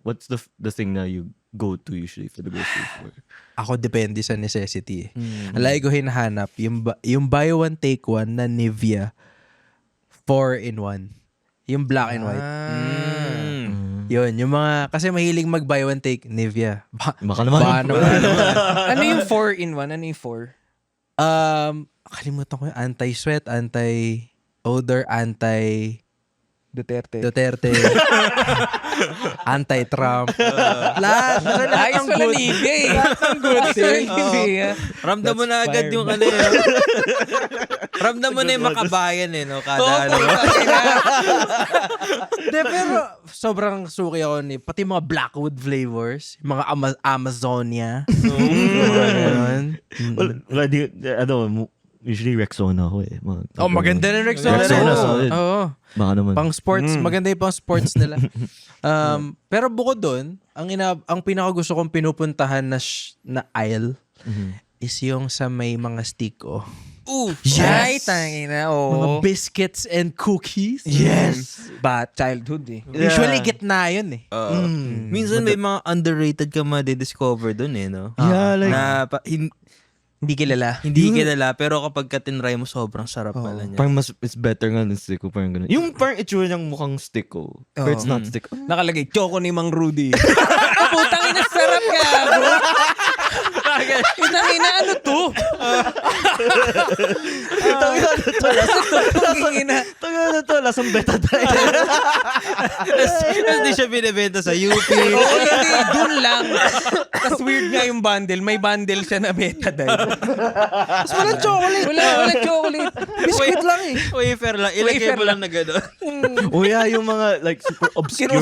what's the thing na you go-to usually for the grocery store? Ako depende sa necessity. Ang lagi ko hinahanap, yung buy one, take one na Nivea 4-in-1. Yung black and white. Yun, yung mga, kasi mahilig mag-buy one, take Nivea. Baka naman. Ano yung 4-in-1? Ano yung 4? Kalimutan ko yung anti-sweat, anti-odor, Duterte. anti-Trump. Lahat. Ayos pala Nivea eh. Ayos pala Nivea. Ramdam mo na agad yung ano eh. Ramdam mo na yung makabayan eh, no? Kada ano. De, pero sobrang suki ako ni pati mga Blackwood flavors, mga Amazonia. Wala, usually Rexona ako eh. Maganda na Rexona. Rexona, solid. Oo. Baka naman. Pang sports, maganda yung pang sports nila. Pero bukod doon, ang pinaka gusto kong pinupuntahan na aisle is yung sa may mga stick-o. Ay, tangina. Mga biscuits and cookies. Yes. But childhood eh. Usually gitna yun eh. Minsan may mga underrated ka ma-discover dun eh, no? Yeah, like, Hindi kilala. Hindi kilala, pero kapag ka tinry mo, sobrang sarap pala niya. parang it's better nga than stick-o. Parang ganun. Yung parang itsura niyang mukhang stick-o. But it's not stick-o. Nakalagay, choco ni Mang Rudy. Putang ina, sarap ka, bro. Putang ina, ano to? Taga to, lasang betadine. Tapos di siya binibenta sa UP. Oo, hindi, dun lang. Tapos weird nga yung bundle. May bundle siya na betadine. Tapos walang chocolate. Walang chocolate. Biscuit lang eh. Wafer lang. Ilagay mo lang na gano'n. O yeah, yung mga like super obscure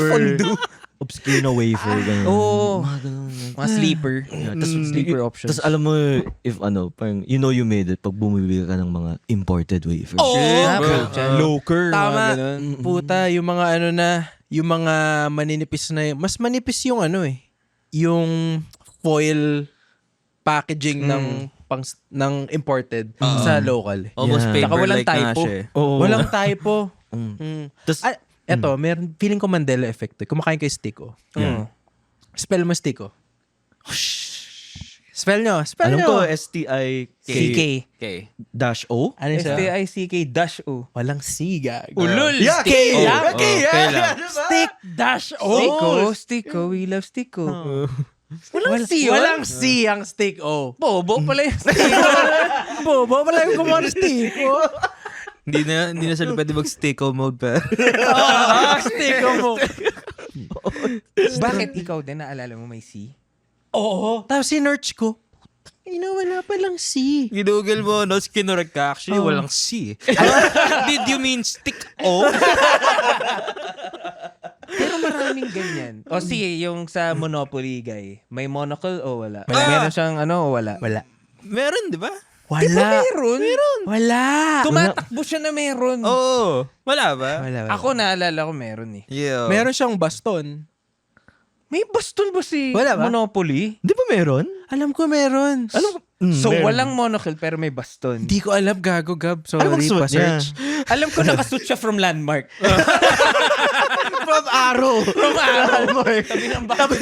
na wafer. Ganun. Oo. Mga ganun. Mga sleeper. Sleeper options. Tapos alam mo, if parang you know you made it pag bumibili ka ng mga imported wafers. Loker. Tama. Puta, yung mga yung mga maninipis na mas manipis yung yung foil packaging ng imported sa local. Almost Yeah. Saka walang paper-like na typo. siya eh. Walang typo. Tapos, Eto, feeling ko Mandela effect. Kumakain kayo stick-o. Spell mo stick-o. Spell nyo. alam ko, STIK CK. Okay. -O. Ano siya? STICK-O. Walang C, gag. Ulul! Yeah, K. K. Yeah. Okay lang. Stick-O. Stick-O. We love Stick-O. Walang C yun? Walang C ang stick-O. Bobo pala yung Stick-O. Bobo pala yung gumawa ng stick-o. Hindi na sila pwede mag-stick-o mode pa. Stick-o mo. Bakit ikaw din naalala mo may C? Oo. Tapos sinerch ko. Wala palang C. Ginugol mo, no? Kinorek ka. Actually, walang C. Did you mean stick-o? Pero maraming ganyan. O sige, yung sa Monopoly guy, may monocle o wala? Meron siyang o wala? Wala. Meron, di ba? Wala. Meron. Wala. Tumatakbo siya na meron. Oo. Wala ba? Wala. Ako naalala ko meron eh. Yeah. Meron siyang baston. May baston ba si Wala ba? Monopoly? Di ba meron? Alam ko meron. So meron. walang monocle pero may baston. Hindi ko alam, gago, Gab. Sorry, Ano bang suot niya? pa-search. Alam ko nakasuit siya from Landmark. From Arrow. From Landmark. Sabi ng bakit.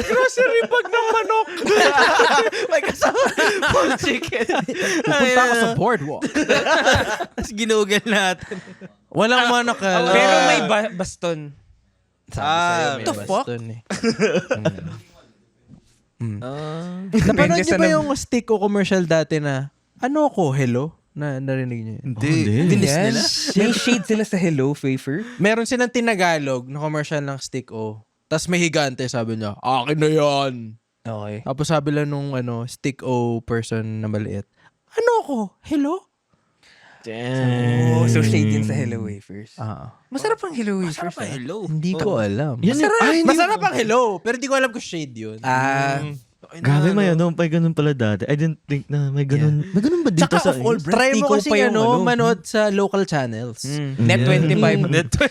Grocery bag ng manok. May kasama. Full chicken. Pupunta ka sa boardwalk. Tapos ginugol natin. Walang manok. Pero may baston. Sabi the fuck? Napanood Depende niyo sa ba yung stick o commercial dati na ano ako, hello? Narinig niyo yun? Hindi. Hindi. nila? May shade sila sa Hello, Fafer. Meron silang tinagalog na commercial ng stick o. Tapos may higante, sabi niya, akin na yan. Okay. Tapos sabi lang nung stick o person na maliit, ano ako? Hello? Damn. Oh, so shade din sa Hello Wafers. Masarap ang Hello Wafers. Masarap ang hello. Hindi ko alam. Yan yung- Masarap ang hello, pero hindi ko alam kung shade yun. Grabe, may may ganun pala dati. I didn't think na may ganun. May ganun ba dito Tsaka sa... of all brands, try mo Tico kasi pa yung manood sa local channels. Net 25. Net 25.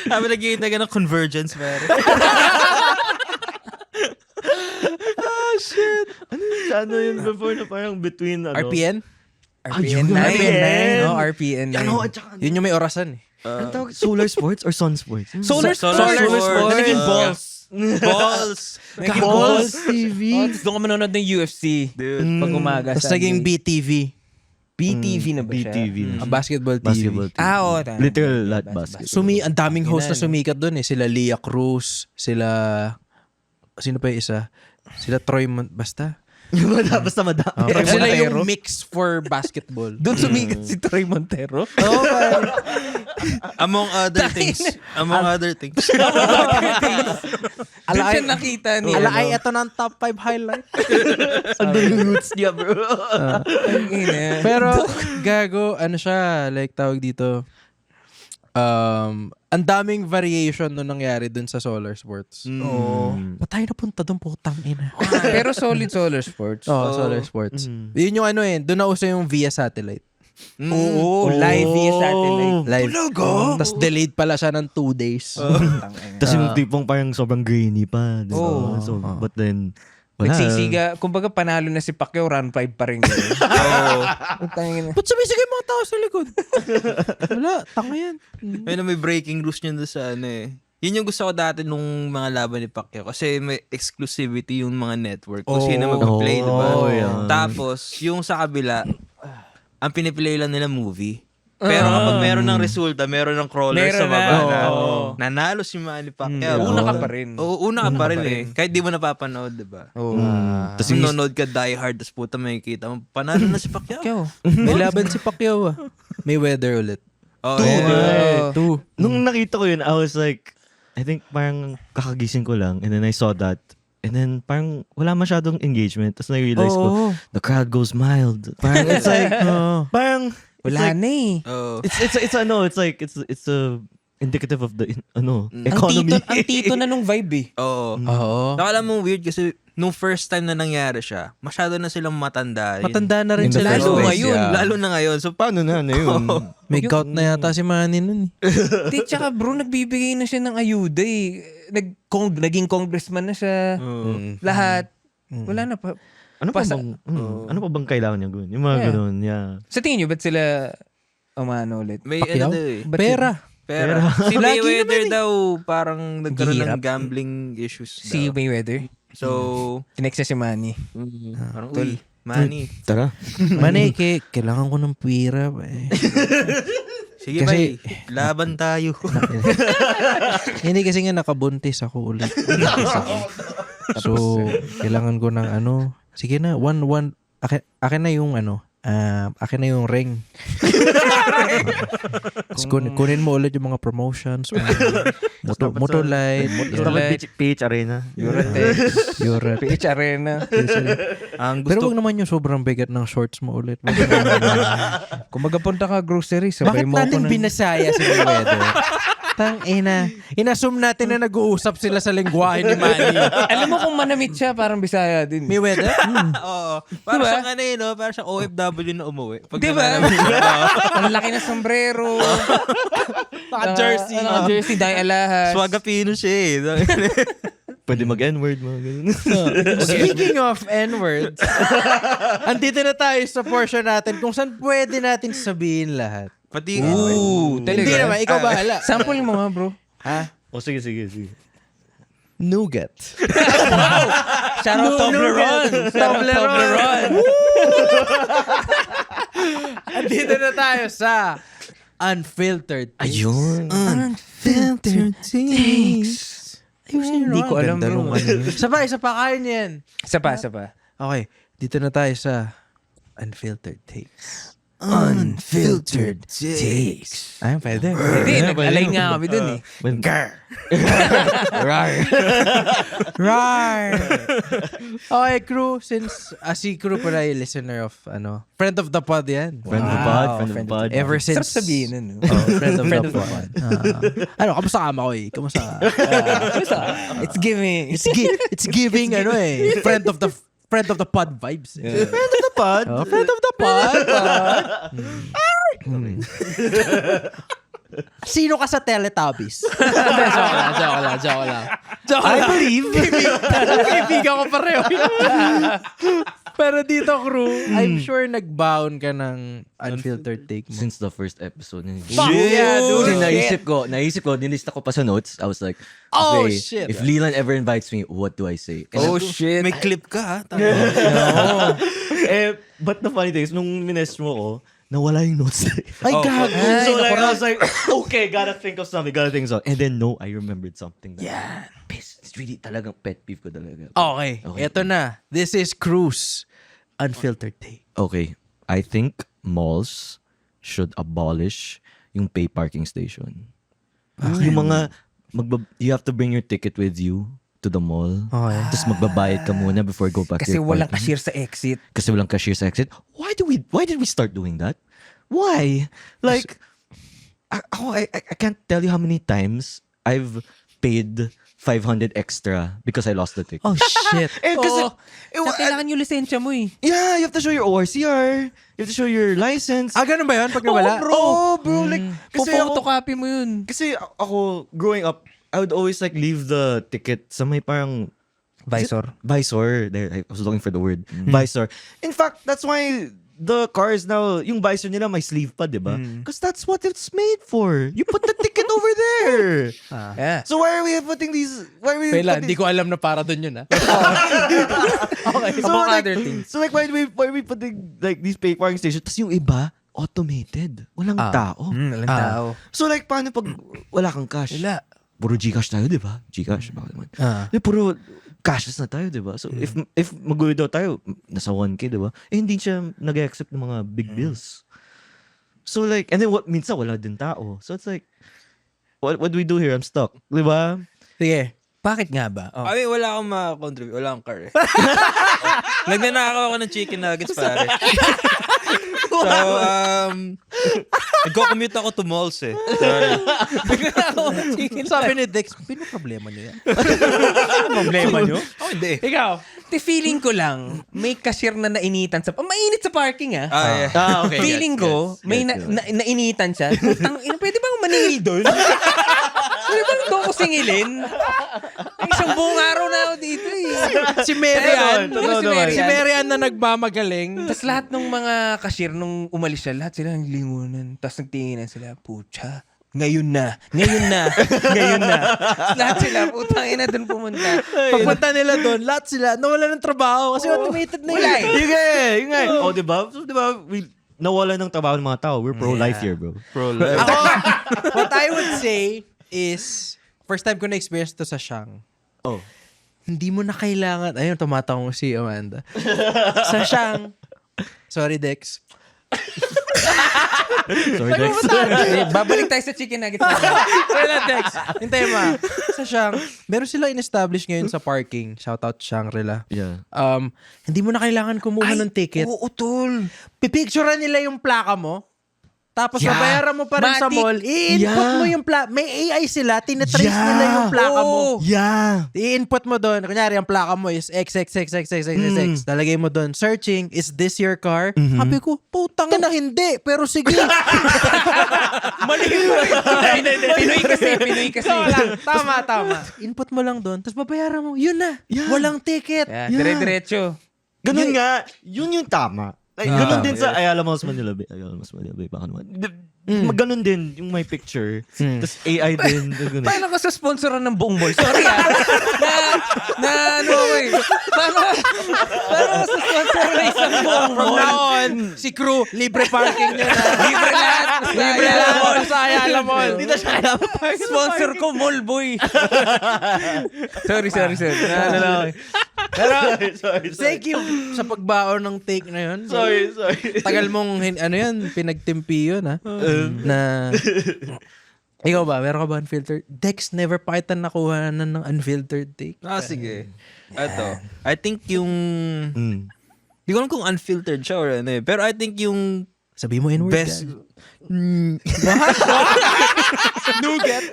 Sabi nagkikita ka ng convergence, pare. Ano yun before na parang between ano? RPN? RPN 9. RPN. No, RPN 9. Ano, at saka Yun yung may orasan eh. Anong tawag? Solar sports or sun sports? Solar Solar Sports. Sports. Naging balls. Balls. Naging balls TV. Doon ka manonood ng UFC. Dude. Pag umaga. Tapos naging BTV. BTV na ba siya? BTV. Basketball TV. Basketball TV. Oo. Tama. Literal lot basket. Ang daming host na Yun na, sumikat doon eh. Sila Leah Cruz, sino pa yung isa? Sila Troy basta. Basta madami. Troy Sila Montero. yung mix for basketball. Doon sumikat si Troy Montero. Among other things. Doon siya nakita ni Ay, ito na ang top 5 highlight. Andun yung roots niya, bro. Pero, gago, ano siya, like tawag dito, ang daming variation nung nangyari dun sa Solar Sports. Oo. Ba't tayo napunta dun, putang ina? Pero solid Solar Sports. Oh, Solar Sports. Yun yung ano eh, dun na uso yung via satellite. Oo. Live via satellite. Live. Tapos delayed pala siya ng 2 days. Tapos yung tipong parang sobrang grainy pa. Diba? Oo. So, but then, wala. Nagsisiga. Kumbaga panalo na si Pacquiao, run 5 pa rin. Oo. Ba't sumisigay mga tao sa likod? Wala, tanga yan. Ayun, may breaking news niyan doon sa ano eh. Yun yung gusto ko dati nung mga laban ni Pacquiao. Kasi may exclusivity yung mga network. Kung sino mag-play, diba? Yeah. Tapos, yung sa kabila, ang piniplay lang nila movie. Pero kapag meron ng resulta, meron ng crawler Meron sa baba na. na, Oo. nanalo si Manny Pacquiao. Una ka pa rin. Oo, una ka pa rin eh. Kahit di mo napapanood, diba? Oo. Tapos nanonood ka Die Hard, tapos puta may kita mo, panalo na si Pacquiao. Pacquiao. May laban si Pacquiao ah. May weather ulit. Oh, Two. Nung nakita ko yun, I was like, I think parang kakagising ko lang and then I saw that. And then parang wala masyadong engagement. Tapos na-realize ko, the crowd goes mild. Parang it's like, parang, Wala na eh. Oh. it's a indicative of the economy. Ang tito na nung vibe eh. Oo. Oo. Nakala mo weird kasi nung first time na nangyari siya, masyado na silang matanda. Matanda na rin In the sila. first Lalo place, ngayon. yeah. Lalo na ngayon. So, Paano na yun? May gout na yata si Manny nun eh. Di, tsaka bro, nagbibigay na siya ng ayuda eh. Naging congressman na siya. Lahat. Wala na pa. Ano pa bang kailangan niya gawin? Yung mga ganun, yeah. Sa tingin nyo, ba't sila umano ulit? may Pacquiao? ano daw eh. Pera. Pera. Si Lagi Mayweather naman eh. daw parang nagkaroon ng Hirap. gambling issues. Si daw. Mayweather. So, Tinext niya si Manny. parang, uy, Manny. Tara. Manny, kailangan ko ng pera. Eh. Sige Kasi- bay, laban tayo. Hindi kasi nga nakabuntis ako ulit. So, kailangan ko ng ano. Sige na, one. Akin na yung ano. Akin na yung ring. Kunin mo ulit yung mga promotions. Motolight. PH Arena. PH Arena. Ang Pero gusto wag naman yung sobrang bigat ng shorts mo ulit. Kung magapunta ka grocery, sabay Bakit mo ako natin ng... binasaya si Mayweather? Tang ina. Inassume natin na nag-uusap sila sa lengguwahe ni Manny. Alam mo kung manamit siya, parang Bisaya din. Mayweather? Oo. Parang siyang ano eh, no? Parang siyang OFW na umuwi. Pag Diba? nananamin siya. Ang laki na sombrero. Naka-jersey. Naka-jersey, dahil alahas. Swagapino siya eh. Pwede mag-N-word, mga ganun. Speaking of N-words, andito na tayo sa portion natin kung saan pwede natin sabihin lahat. Pati, Ooh, talaga. Hindi naman, ikaw bahala. Sample mo nga, bro. Ha? Sige. Nougat. Shout out Toblerone. Toblerone. Andito na tayo sa Unfiltered Takes. Ayun. Unfiltered Takes. Hindi ko alam, bro. Isa pa, kaya niyan. Isa pa. Okay, dito na tayo sa Unfiltered Takes. Unfiltered takes. Ay, pwede. Hindi, nag-alay nga kami dun eh. Rar! Okay, crew, since si crew pala ay listener of, friend of the pod yan. Friend of the pod, friend of the pod. Ever since... Sarap sabihin nun. Friend of the pod. Kamusta ka, Makoy? Kamusta ka? It's giving. It's giving, friend of the pod vibes. Friend of the pod. Friend of the pod. Sino ka sa Teletubbies? Joke lang. I believe. Kaibigan ko pareho. Pero dito, crew, I'm sure nag-bound ka ng unfiltered take mo. Since the first episode. Fuck yeah, dude. Kasi naisip ko, nilista ko pa sa notes. I was like, Oh, okay, shit. if Leland ever invites me, what do I say? And shit. May clip ka, ha? but the funny thing is, nung minest mo ko, nawala yung notes. Ay, gago. So like, I was like, okay, gotta think of something, And then no, I remembered something. Yeah. It's really talagang pet peeve ko talaga. Okay, eto na. This is Cruz. Unfiltered take. Okay, I think malls should abolish yung pay parking station. Yung mga, you have to bring your ticket with you to the mall. Tapos magbabayad ka muna before go back Kasi to your walang parking. cashier sa exit. Kasi walang cashier sa exit. Why did we start doing that? Why? Like, I can't tell you how many times I've paid 500 extra because I lost the ticket. Oh, shit. Kasi, Kailangan yung lisensya mo eh. yeah, you have to show your ORCR. You have to show your license. Ganun ba yun pag nawala? Bro. Like, kasi Photocopy mo yun. kasi ako, growing up, I would always like leave the ticket sa may parang Visor. visor. There, I was looking for the word. Visor. In fact, that's why the cars now, yung visor nila may sleeve pa, di ba? Because that's what it's made for. You put the ticket over there. Yeah. So why are we putting these? Why are we Wait lang, putting- di ko alam na para dun yun, ha? Okay, So among like, other things. so like why are we putting like these pay parking stations? Tapos yung iba, automated. Walang tao. Walang tao. So like, paano pag wala kang cash? Wala. Puro Gcash tayo, di ba? Gcash, bakit naman? Puro cashless na tayo, di ba? So if mag-withdraw tayo, nasa 1K, di ba? Hindi siya nag-accept ng mga big bills. So like, and then minsan wala din tao. So it's like, what do we do here? I'm stuck. Di ba? Sige. Bakit nga ba? Oh. I mean, wala akong ma-contribute. Wala akong car eh. Nagnanakaw ako ng chicken nuggets, pare. So, nagko-commute ako to malls eh. Sorry. Sabi ni Dex, problema niyo yan. Problema nyo? Oh, hindi. Ikaw. Feeling ko lang, may cashier na nainitan sa... mainit sa parking ah. Yeah. Okay. Feeling ko, may nainitan siya. Pwede bang maningil doon? Pwede bang doon ko singilin? Isang buong araw na ako dito eh. Si Mary Ann. Si Si Mary Ann na nagmamagaling. Tapos lahat ng mga cashier nung umalis siya, lahat sila naglingunan. Tapos nagtinginan sila, pucha. Ngayon na. Tapos lahat sila, putang ina doon pumunta. Pagpunta nila doon, lahat sila nawala ng trabaho kasi automated na Wala yun. eh. Yung nga. Oh, di ba? So, di ba? Nawala ng trabaho ng mga tao. We're pro-life here, bro. Pro-life. Ako, what I would say is, first time ko na-experience to sa Shang. Oh. Hindi mo na kailangan, ayun, tumatawang si Amanda. Sa Shang, sorry Dex. Sorry, Dex. Babalik tayo sa chicken nuggets. Wala Dex. Hintay mo. Sa Shang, meron sila in-establish ngayon sa parking. Shoutout Shangri-La. Yeah. Hindi mo na kailangan kumuha ng ticket. Oo, tol. Pipicturean nila yung plaka mo. Tapos babayaran mo pa rin sa Matic. mall. I-input mo yung plaka. May AI sila. Tinatrace nila yung plaka mo. Yeah. I-input mo doon. Kunyari, ang plaka mo is XXXXXXX. Talagay mo doon. Searching, is this your car? Sabi ko, putang na hindi. Pero sige. Mali yun. Pinoy kasi. Tama. Input mo lang doon. Tapos babayaran mo. Yun na. Walang ticket. Yeah, dire-diretso. Ganun nga. Yun yung tama. Like, ganun din sa Ayala Malls Manila Bay. Baka naman. Ganun din yung may picture. Tapos AI din. Ganun. Paano ka sa sponsoran ng buong mall? Sorry ano ako eh. Paano ka sa sponsoran ng isang buong From mall? now on, si crew, libre parking nyo na. Libre lahat. Libre lang sa Ayala Mall. Dito siya alam. Sponsor ko, mall boy. Sorry. Pero, Sorry. thank you sa pagbaon ng take na yun. Sorry. Tagal mong, pinagtimpi yun, ha? Na, ikaw ba? Meron ka ba unfiltered? Dex, never pa kita nakuha na ng unfiltered take. Sige. Ito. I think yung... Hindi ko alam kung unfiltered siya or ano eh. Pero I think yung Sabi mo in-word. best... Nougat.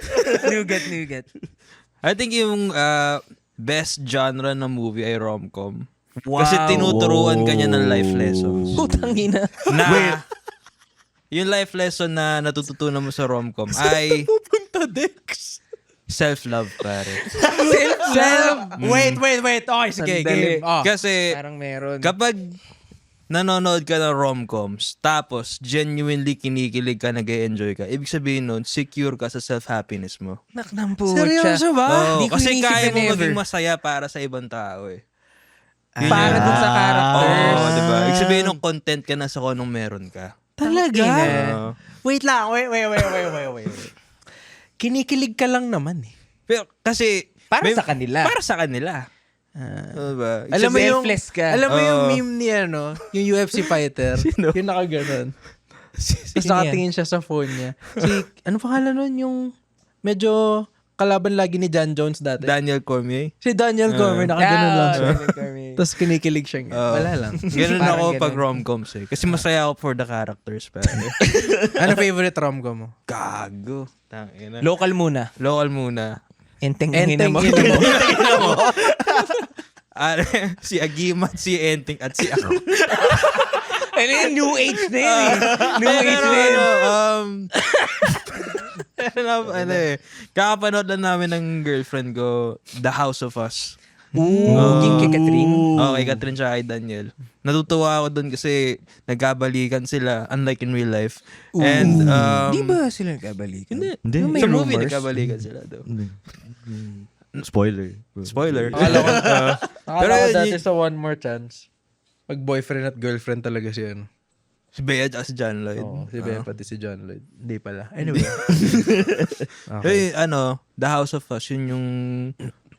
I think yung best genre ng movie ay rom-com. Kasi tinuturuan ka niya ng life lessons. Putang ina. Na, yung life lesson na natututunan mo sa rom-com ay Pupunta, Dex. self-love, pare. Wait. Okay, sige. Sandali. Game. Oh. Kasi Parang meron. kapag nanonood ka ng rom-coms, tapos genuinely kinikilig ka, nag-enjoy ka, ibig sabihin nun, secure ka sa self-happiness mo. Naknampo. Seryoso ba? Oo, Di ko kasi inisip kaya na mo never. maging masaya para sa ibang tao eh. Para dun sa characters. Oo, diba? Ibig sabihin nung content ka na sa kung anong meron ka. Talaga? Oo. Wait lang. Wait. Kinikilig ka lang naman eh. Pero kasi... Para sa kanila. Para sa kanila. Diba? Alam mo yung selfless ka. Alam mo yung meme ni yung UFC fighter, yung nakaganon. Tapos nakatingin siya sa phone niya. Ano pangalan nun yung medyo kalaban lagi ni John Jones dati? Daniel Cormier. Si Daniel Cormier, nakaganon lang siya. Tapos, Tapos kinikilig siya. Wala lang. Ganun Parang ako ganun. pag rom-coms eh. Kasi masaya ako for the characters. Pare. Ano favorite rom-com mo? Gago. Tangina. local muna. Local muna. Enteng Enteng mo. ina mo. Si Agimat, si Enting, at si ako. Ano yun? New age na yun eh. New age na yun. Kakapanood lang namin ng girlfriend ko, The House of Us. Yung kay Catherine. Okay, Catherine siya kay Daniel. Natutuwa ako doon kasi nagkabalikan sila, unlike in real life. And, Di ba sila nagkabalikan? Hindi. Hindi. Yung may Sa movie, rumors. nagkabalikan sila daw. Spoiler. Spoiler. Akala ko Pero dati sa One More Chance, pag boyfriend at girlfriend talaga si ano. Si Bea at si John Lloyd. Si Ben pati si John Lloyd. Hindi pala. Anyway. Hey, The House of Us, yun yung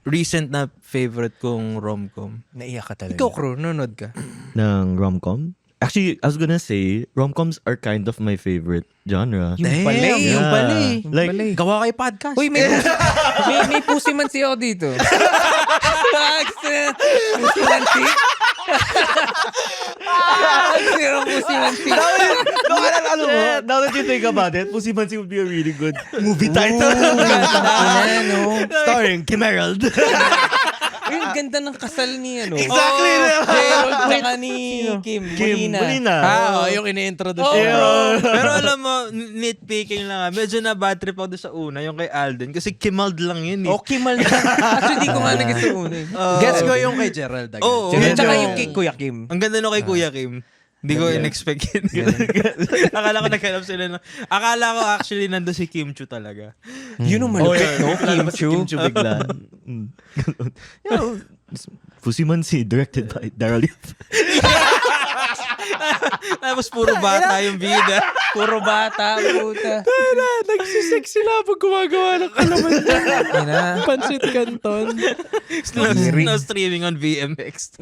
recent na favorite kong rom-com. Naiyak ka talaga. Ikaw, Crew, nunod ka. Ng rom-com? Actually, I was gonna say, rom-coms are kind of my favorite genre. Yung pala eh. Yeah. Yung pala eh. Like, Gawa kay podcast. Uy, may pusi man si ako dito. Pusi man si? Pusi man si. now that you think about it, Pussy Mansi would be a really good movie title. Starring Kim Herald. Uy, ang ganda ng kasal ni ano. Exactly. Gerald tsaka ni Kim Molina. Yung ini-introduce Oh, niya. bro. Pero alam mo, nitpicking lang medyo na bad trip ako doon sa una, yung kay Alden. Kasi Kimald lang yun eh. O, Kimal na. Actually, di ko nga nag-guess sa una. Guess ko yung kay Gerald. agad. Oo. Yun, tsaka medyo- yung kay Kuya Kim. Ang ganda no kay Kuya Kim. Hindi ko in-expect yun. Akala ko naghanap sila na... Akala ko actually nando si Kim Chu talaga. Yun ang malupit, no? Kim Chu. Kim Chu bigla. Pussy Mansi, directed by Daryl Yap. Tapos puro bata yung bida. Puro bata, puta. Nagsisik sila pag gumagawa ng kalaman niya. Ina. Pansit Canton. No streaming on VMX.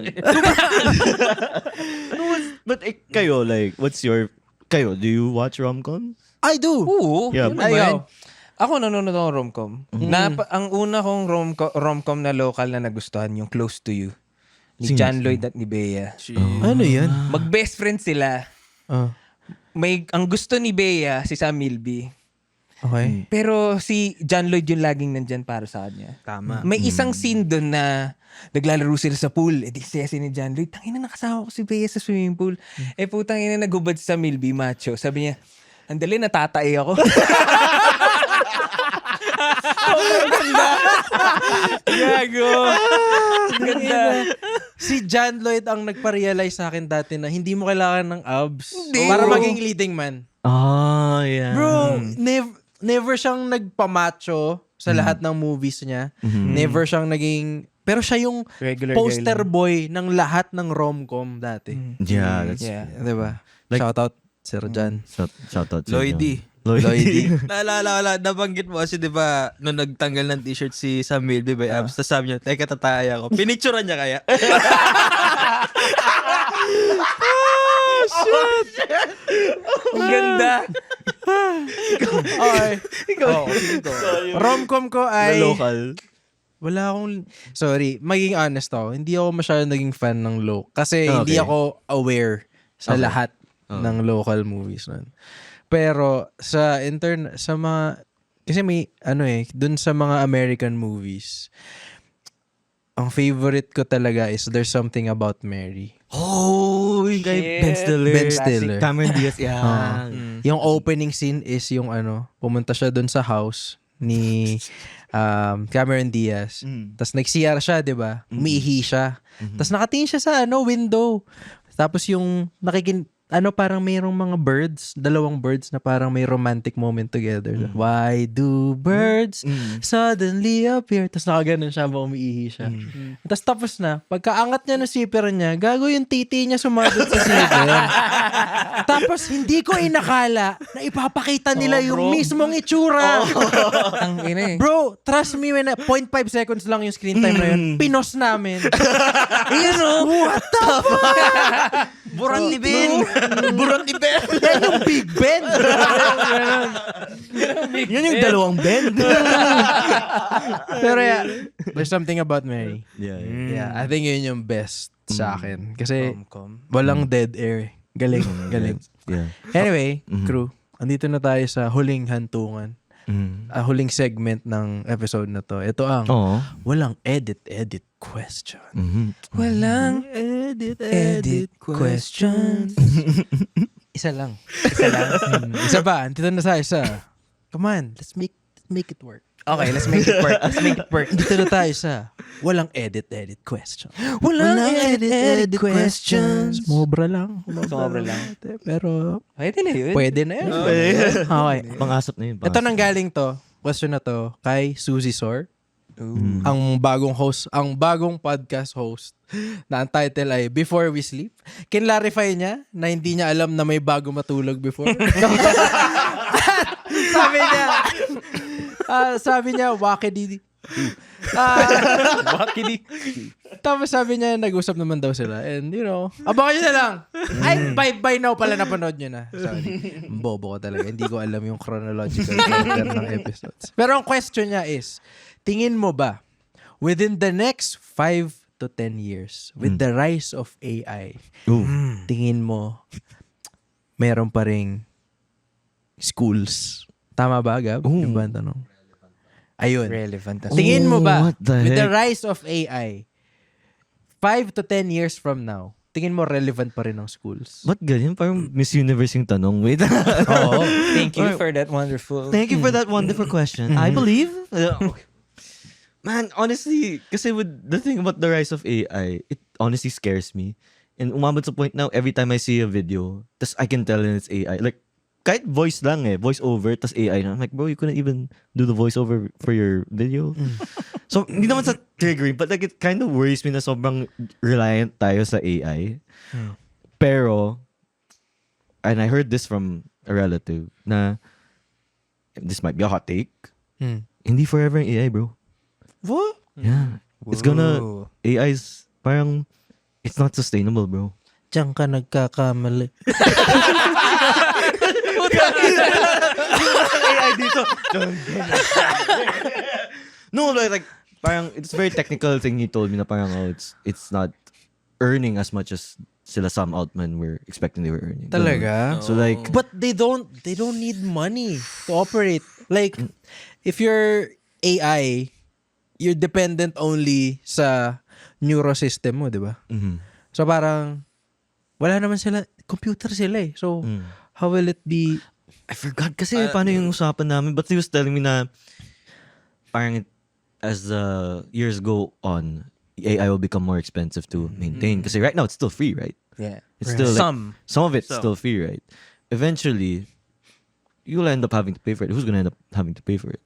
But kayo, like, kayo, do you watch rom-com? I do. Oo. Yeah, yun ayaw. naman. Ako nanonood ako ng rom-com. Ang una kong rom-com na local na nagustuhan, yung Close to You. Ni John Lloyd at ni Bea. Ano yan? Mag-best friend sila. Ang gusto ni Bea, si Sam Milby. Okay. Pero si John Lloyd yung laging nandyan para sa kanya. Tama. May isang scene doon na naglalaro sila sa pool. Eh di siya ni John Lloyd. Tangina, nakasama ko si Bea sa swimming pool. Putang ina, nagubad sa Milby, macho. Sabi niya, andali, natatay ako. Gago. Ganda. Si John Lloyd ang nagpa-realize sa akin dati na hindi mo kailangan ng abs para maging leading man. Yeah. Bro, never siyang nagpamacho sa lahat ng movies niya. Never siyang naging... Pero siya yung Regular poster guy lang. boy ng lahat ng rom-com dati. Yeah, that's Yeah. Diba? Like- Shoutout, Sir John. shout out. Lloydie. Lloydie. Naalala, nabanggit mo kasi di ba nung nagtanggal ng t-shirt si Sam Milby by Abs, tapos sabi niya, teka, tataya ako. Pinicturean niya kaya? Ang ganda. Okay. Rom-com ko ay... Local. Wala akong... Sorry, maging honest ako. Hindi ako masyadong naging fan ng Kasi hindi Okay. ako aware sa lahat ng local movies nun. Pero sa mga... Kasi may, dun sa mga American movies, ang favorite ko talaga is There's Something About Mary. Oh, yung kay Ben Stiller. Ben Stiller. Cameron Diaz. Yeah. Yung opening scene is yung pumunta siya dun sa house ni Cameron Diaz. Tapos nag-CR siya, di ba? Umiihi siya. Tapos nakatingin siya sa window. Tapos yung parang mayroong mga dalawang birds na parang may romantic moment together. Why do birds suddenly appear? Tapos nakaganon siya habang umiihi siya. Tapos na, pagkaangat niya ng zipper niya, gago yung titi niya sumadot sa zipper. Tapos hindi ko inakala na ipapakita nila yung mismong itsura. Ang ina eh. Bro, trust me, 0.5 seconds lang yung screen time na yun. Pinos namin. Ayun o. What the fuck? Buran ni Ben! Buran ni Ben! Yan yung Big Ben. Yun yung dalawang bend. Pero yeah, there's something about Mary. Yeah. Yeah, I think yun yung best sa akin. Kasi Rom-com. walang dead air. Galing, galing. Yeah. Anyway, crew, andito na tayo sa huling hantungan. Huling segment ng episode na to. Ito ang Oo. walang edit question. Walang edit questions. Isa lang. Isa ba? Andito na tayo sa come on, let's make it work. Okay, let's make it work. Let's make it work. Dito na tayo sa walang edit question. Walang edit questions. Mobra lang. Sobra lang. Pero Pwede na yun. pwede na yun. Okay. Pangasap na yun. Ito nang galing to. Question na to kay Suzy Sor. Ang bagong host, ang bagong podcast host na ang title ay Before We Sleep. Kinlarify niya na hindi niya alam na may bago matulog before. sabi niya, wakidi. Tapos sabi niya, nag-usap naman daw sila. And abangan nyo na lang. Ay, by now pala napanood nyo na. Sorry. Bobo ko talaga. Hindi ko alam yung chronological order ng episodes. Pero ang question niya is, tingin mo ba, within the next 5 to 10 years, with the rise of AI, tingin mo, meron pa ring schools? Tama ba, Gab? Yung ba ang tanong? Ayun. Relevant. Tingin mo ba, what the with the heck? rise of AI, 5 to 10 years from now, tingin mo relevant pa rin ang schools? Ba't ganyan? Parang Miss Universe yung tanong. Wait. Oo. Thank you for that wonderful. Thank you for that wonderful question. I believe. Man, honestly, kasi with the thing about the rise of AI, it honestly scares me. And umabot sa point now, every time I see a video, tas I can tell it's AI. Like, kahit voice lang voice over, tas AI na. I'm like, bro, you couldn't even do the voice over for your video. So, hindi naman sa triggering, but like, it kind of worries me na sobrang reliant tayo sa AI. Pero, and I heard this from a relative, na, this might be a hot take, hindi forever ang AI, bro. What? Yeah. It's gonna, AI's parang, it's not sustainable, bro. Diyan ka nagkakamali. AI dito. No, like parang it's very technical thing he told me na parang it's not earning as much as sila Sam Altman were expecting they were earning. Talaga? So like, But they don't need money to operate. Like, if you're AI, you're dependent only sa neurosystem mo, di ba? So parang, wala naman sila, computer sila So, how will it be? I forgot kasi paano yung usapan namin, but he was telling me na parang as the years go on, AI will become more expensive to maintain. Kasi right now, it's still free, right? Yeah. It's still like, Some. of it's still free, right? Eventually, you'll end up having to pay for it. Who's gonna end up having to pay for it?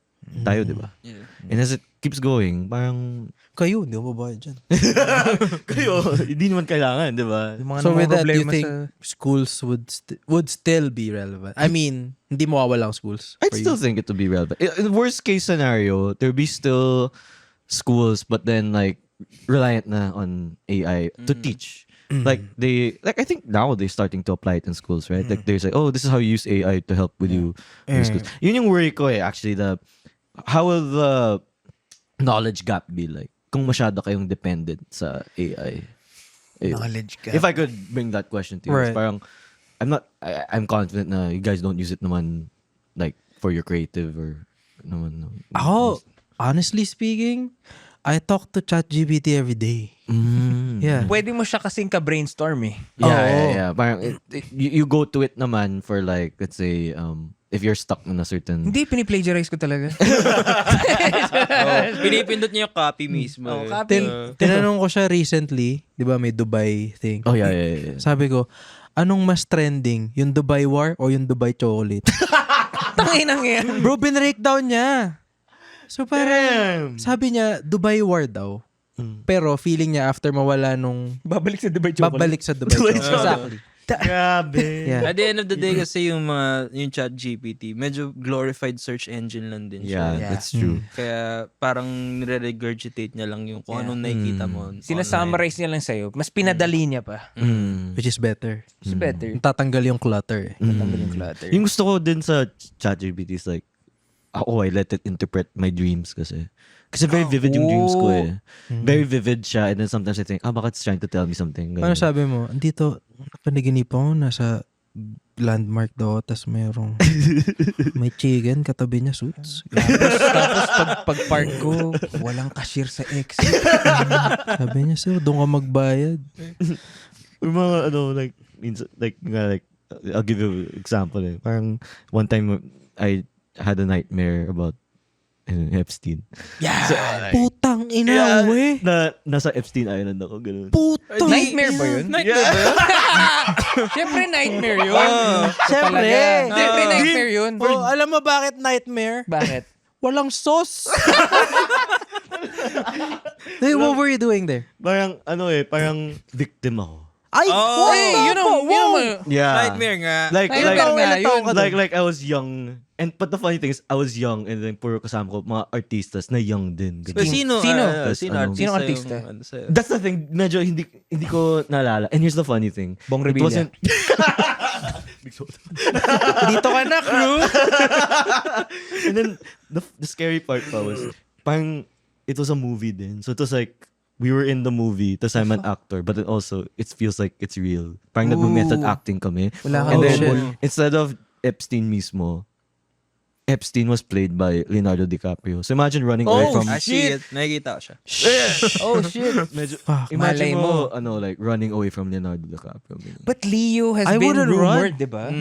Tayo, di ba? Yeah. And as it keeps going, parang Kayo, hindi mo babayad dyan. kayo, hindi naman kailangan, di ba? So with that, do you think schools would still be relevant? I mean, hindi mawawala ang schools. I'd for still you. think it would be relevant. In the worst case scenario, there'll be still schools, but then like reliant na on AI to teach. Like I think now they're starting to apply it in schools, right? Like there's like, oh, this is how you use AI to help with you in schools. Yun yung worry ko actually, how will the knowledge gap be like kung masyado kayong dependent sa AI? Knowledge gap. If I could bring that question to you, it's Right. parang I'm confident na you guys don't use it naman like for your creative or naman. No. Ako, honestly speaking, I talk to ChatGPT every day. Yeah. Pwede mo siya kasing ka-brainstorm eh. Yeah. Parang you go to it naman for like, let's say, if you're stuck in a certain... Hindi, piniplagiarize ko talaga. Pinipindot niya yung copy mismo. Tinanong ko siya recently, di ba may Dubai thing. Oh, yeah. Sabi ko, anong mas trending? Yung Dubai War o yung Dubai Chocolate? Tanginang yan. Bro, binreakdown niya. So parang, sabi niya, Dubai War daw. Pero feeling niya after mawala nung... Babalik sa Dubai Chocolate. Babalik sa Dubai Chocolate. Exactly. Grabe. Yeah. At the end of the day kasi yung chat GPT, medyo glorified search engine lang din siya. Yeah, that's true. Kaya parang nire-regurgitate niya lang yung kung anong nakikita mo. Sinasummarize niya lang sa'yo. Mas pinadali niya pa. Which is better. It's better. Tatanggal yung clutter. Tatanggal yung clutter. Yung gusto ko din sa ChatGPT is like, I let it interpret my dreams kasi. Kasi very vivid yung dreams ko eh. Very vivid siya and then sometimes I think, baka it's trying to tell me something. Ano sabi mo? Andito, panaginip ako, nasa landmark daw, tas may chicken, katabi niya suits. Tapos pag-park ko, walang cashier sa exit. Sabi niya, sir, doon ka magbayad. Yung mga I'll give you an example eh. Parang one time I had a nightmare about Epstein. Yeah. Putang ina, we. Nasa Epstein Island ako, ganun. Putang Nightmare ba yun? Nightmare ba yun? Siyempre nightmare yun. Siyempre. Siyempre nightmare yun. Oh, alam mo bakit nightmare? Bakit? Walang sauce. Hey, what were you doing there? Parang victim ako. Ay, Hey, Yeah. Nightmare nga. Like I was young. But the funny thing is, I was young and then puro kasama ko mga artistas na young din. So, sino Sino artista? That's the thing. Medyo hindi ko naalala. And here's the funny thing. Bong It Revilla. wasn't... dito ka na, crew. And then the scary part pa was parang it was a movie din. So it was like we were in the movie, tas I'm an actor, but it feels like it's real. Parang nag-method acting kami. Wala And kang then shit. instead of Epstein mismo, Epstein was played by Leonardo DiCaprio. So imagine running away from... I see it. Nakikita ko siya. Oh shit. Medyo, Fuck. imagine Malay mo, mo. like running away from Leonardo DiCaprio. But Leo has I been wouldn't rumored, di ba?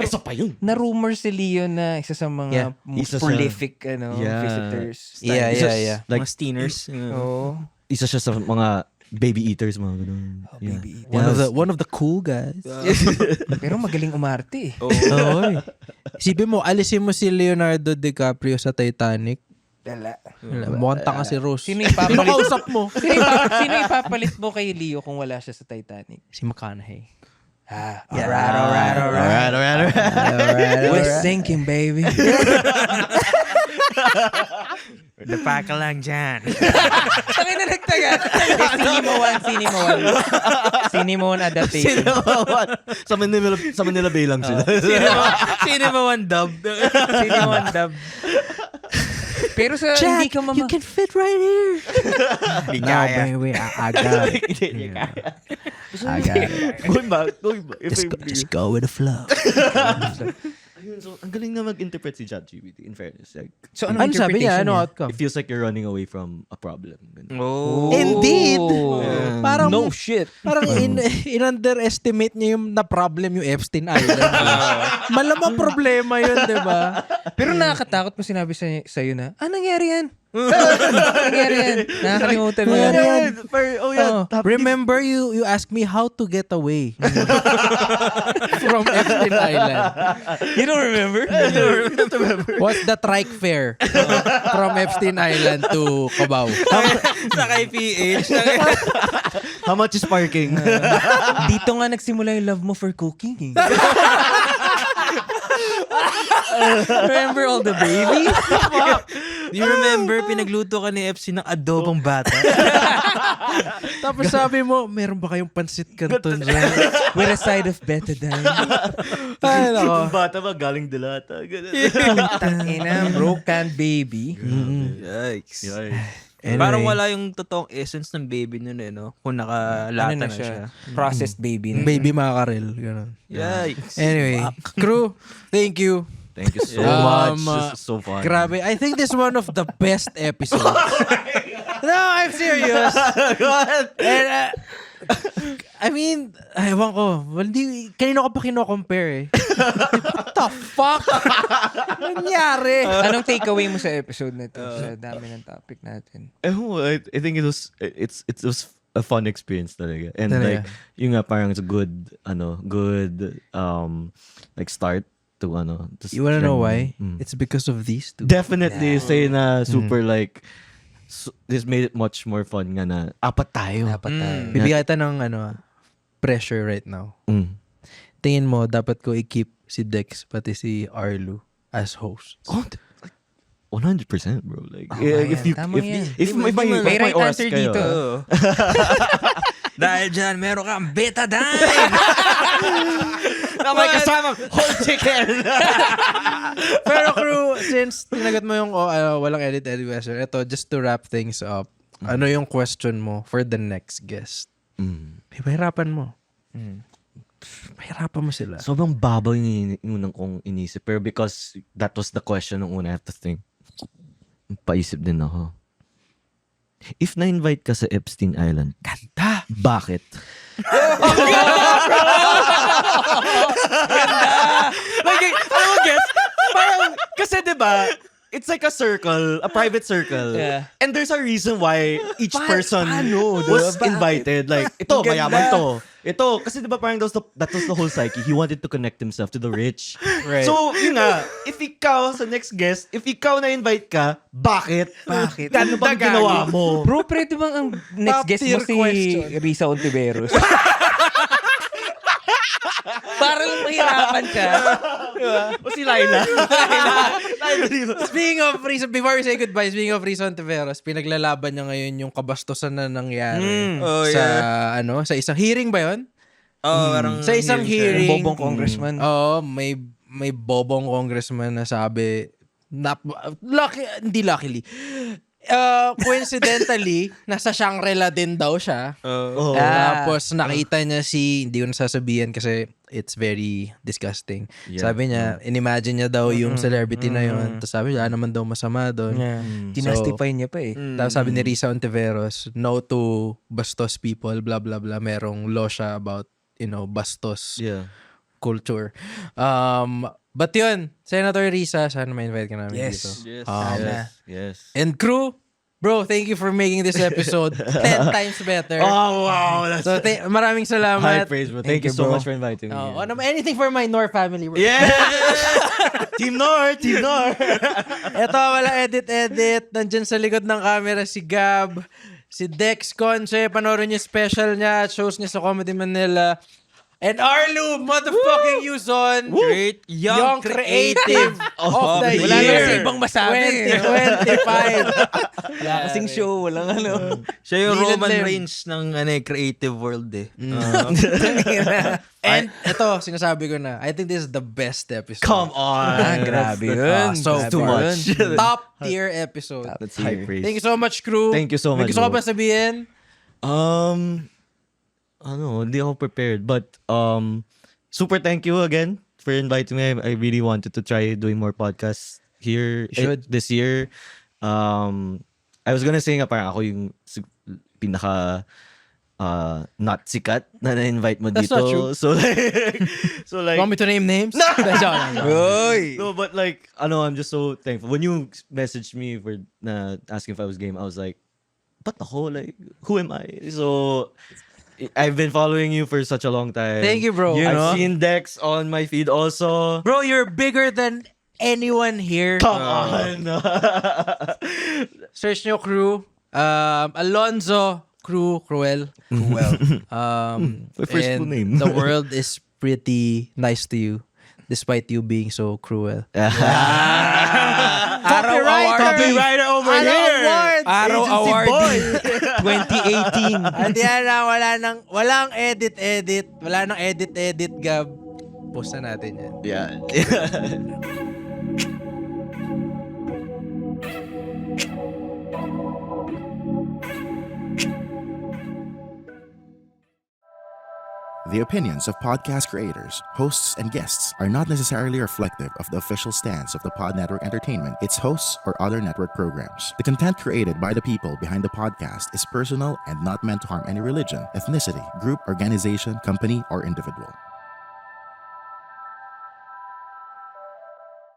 Isa pa yun. Na-rumor si Leo na isa sa mga most Isa sa- prolific Yeah. visitors. Yeah. Like, Like, mga steeners. Oo. isa siya sa mga baby eaters, mga ganun. Baby. One of the cool guys. Pero magaling umarte eh. Oy. Isipin mo, alisin mo si Leonardo DiCaprio sa Titanic. Dala. Mukhang tanga si Rose. Sino ipapalit? kausap mo? Sino ipapalit mo kay Leo kung wala siya sa Titanic? Si McConaughey. Alright. We're sinking, baby. Dapa ka lang dyan. Sakay na nagtaga. Cinema One adaptation. Sa Manila Bay lang sila. Sino ba one dub? Cinema One dub. Pero sa hindi ka you can fit right here. Hindi No, kaya. baby, I got it. Going back. Just go with the flow. Ayun, so, ang galing na mag-interpret si ChatGPT, in fairness. Like, So Ano sabi niya? Ano outcome? it feels like you're running away from a problem. Ganun. Oh. Indeed. Parang No shit. Parang in-underestimate niya yung na-problem yung Epstein Island. Malamang problema yun, di ba? Pero nakakatakot mo sinabi sa'yo na, nangyari yan? Nangyari yan? Nakakalimutan mo yan. Remember you asked me how to get away from Epstein Island. You don't remember? What's the trike fare from Epstein Island to Cubao? Sakay PH. How much is parking? Dito nga nagsimula yung love mo for cooking. Eh. Remember all the baby? Do you remember pinagluto ka ni FC ng adobong bata? Tapos sabi mo, meron ba kayong pansit canton dyan? With a side of betadine. Ay, nako. Yung bata ba galing Delata? Ganun. Tangina, broken baby. Yikes. Anyway. Parang wala yung totoong essence ng baby nun eh, no? Kung nakalata Ano na siya. Processed baby. Baby makarel. Ganun. Yikes. Anyway, crew, thank you. Thank you so much. This is so fun. Grabe. I think this is one of the best episodes. No, I'm serious. And, I mean, ewan ko. Kanino ka pa kino-compare eh? What the fuck? Nangyari? Anong takeaway mo sa episode na ito? Sa dami ng topic natin. I think it was a fun experience talaga. And Talaga. like yung nga parang it's a good like start to You wanna know why? Mm. It's because of these two. Definitely say na super like this made it much more fun nga na apat tayo. Dapat tayo. Bibigyan kita ng pressure right now. Tingin mo, dapat ko i-keep si Dex pati si Arlu as hosts. Oh, like 100%, bro. Like yan. if you Tama yan. if may May right oras answer kayo, dito. Dahil dyan, meron kang betadine! na may kasama whole chicken. Pero crew, since tinagot mo yung walang edit question, ito, just to wrap things up, ano yung question mo for the next guest? Pahirapan mo. Pahirapan mo sila. Sobrang babaw yung unang kong inisip. Pero because that was the question nung una, I have to think. Paisip din ako. If na-invite ka sa Epstein Island, Ganda! bakit? Like, alam mo, guess? Parang, kasi diba, it's like a circle, a private circle. Yeah. And there's a reason why each person paano, was diba? invited. Like, ito, mayaman to. Ito, kasi diba parang that was the whole psyche. He wanted to connect himself to the rich. Right. So, yun nga, if ikaw sa next guest, if ikaw na-invite ka, bakit? Bakit? Ano bang ginawa mo? Bro, pwede bang ang next Top guest mo tier si question. Risa Ontiveros? Para lang mahirapan siya. O si Laila. Speaking of Risa, before we say goodbye, speaking of Risa Ontiveros, pinaglalaban niya ngayon yung kabastusan na nangyari Oh, sa yeah. Sa isang hearing ba yun? Parang Sa isang hearing. Yung bobong congressman. Oo, may bobong congressman na sabi, hindi luckily. Coincidentally, nasa Shangri-La din daw siya. Oh. Tapos nakita niya hindi ko nasasabihan kasi it's very disgusting. Yeah. Sabi niya, inimagine niya daw yung celebrity na yun. Tapos sabi niya, naman daw masama doon. Yeah. Tinastify niya pa eh. Tapos sabi ni Risa Ontiveros, no to bastos people, blah blah blah. Merong law siya about, bastos Yeah. culture. But yun, Senator Risa, sana ma-invite ka namin dito. Yes. Yes. And crew, bro, thank you for making this episode 10 times better. Oh, wow. That's So, maraming high salamat. praise, bro. Thank you so much for inviting me. Anything for my Nor family, bro. Yeah! Team Nor! Team Nor! Eto, wala edit. Nandyan sa likod ng camera si Gab, si Dex Conche, panoorin niyo special niya at shows niya sa Comedy Manila. And Arlu, motherfucking Yuzon, Great Young Creative of the Wala Year. naman sa ibang masabi. 2025. Wala kasing show, walang ano. Siya yung Bilad Roman lang. Reigns ng creative world eh. And ito, sinasabi ko na, I think this is the best episode. Come on! Grabe yun. So, Grabe too yun. much. Top tier episode. That's high praise. Thank you so much, crew. Thank you so much, May gusto ko bro. ba sabihin? Hindi ako prepared. But, super thank you again for inviting me. I really wanted to try doing more podcasts here this year. I was gonna say nga parang ako yung pinaka not sikat na na-invite mo That's dito. not true. So like, Want me to name names? No! no, but like, I'm just so thankful. When you messaged me for asking if I was game, I was like, but ako, like, who am I? So, I've been following you for such a long time. Thank you, bro. I've seen Dex on my feed also. Bro, you're bigger than anyone here. Come on. Search nyo, crew. Alonzo, Cruel. My first and full name. The world is pretty nice to you, despite you being so cruel. Copywriter over here. Araw Agency Award boy. 2018. At yan na, walang edit. Wala nang edit, Gab. Post na natin yan. Yeah. The opinions of podcast creators, hosts, and guests are not necessarily reflective of the official stance of the Pod Network Entertainment, its hosts, or other network programs. The content created by the people behind the podcast is personal and not meant to harm any religion, ethnicity, group, organization, company, or individual.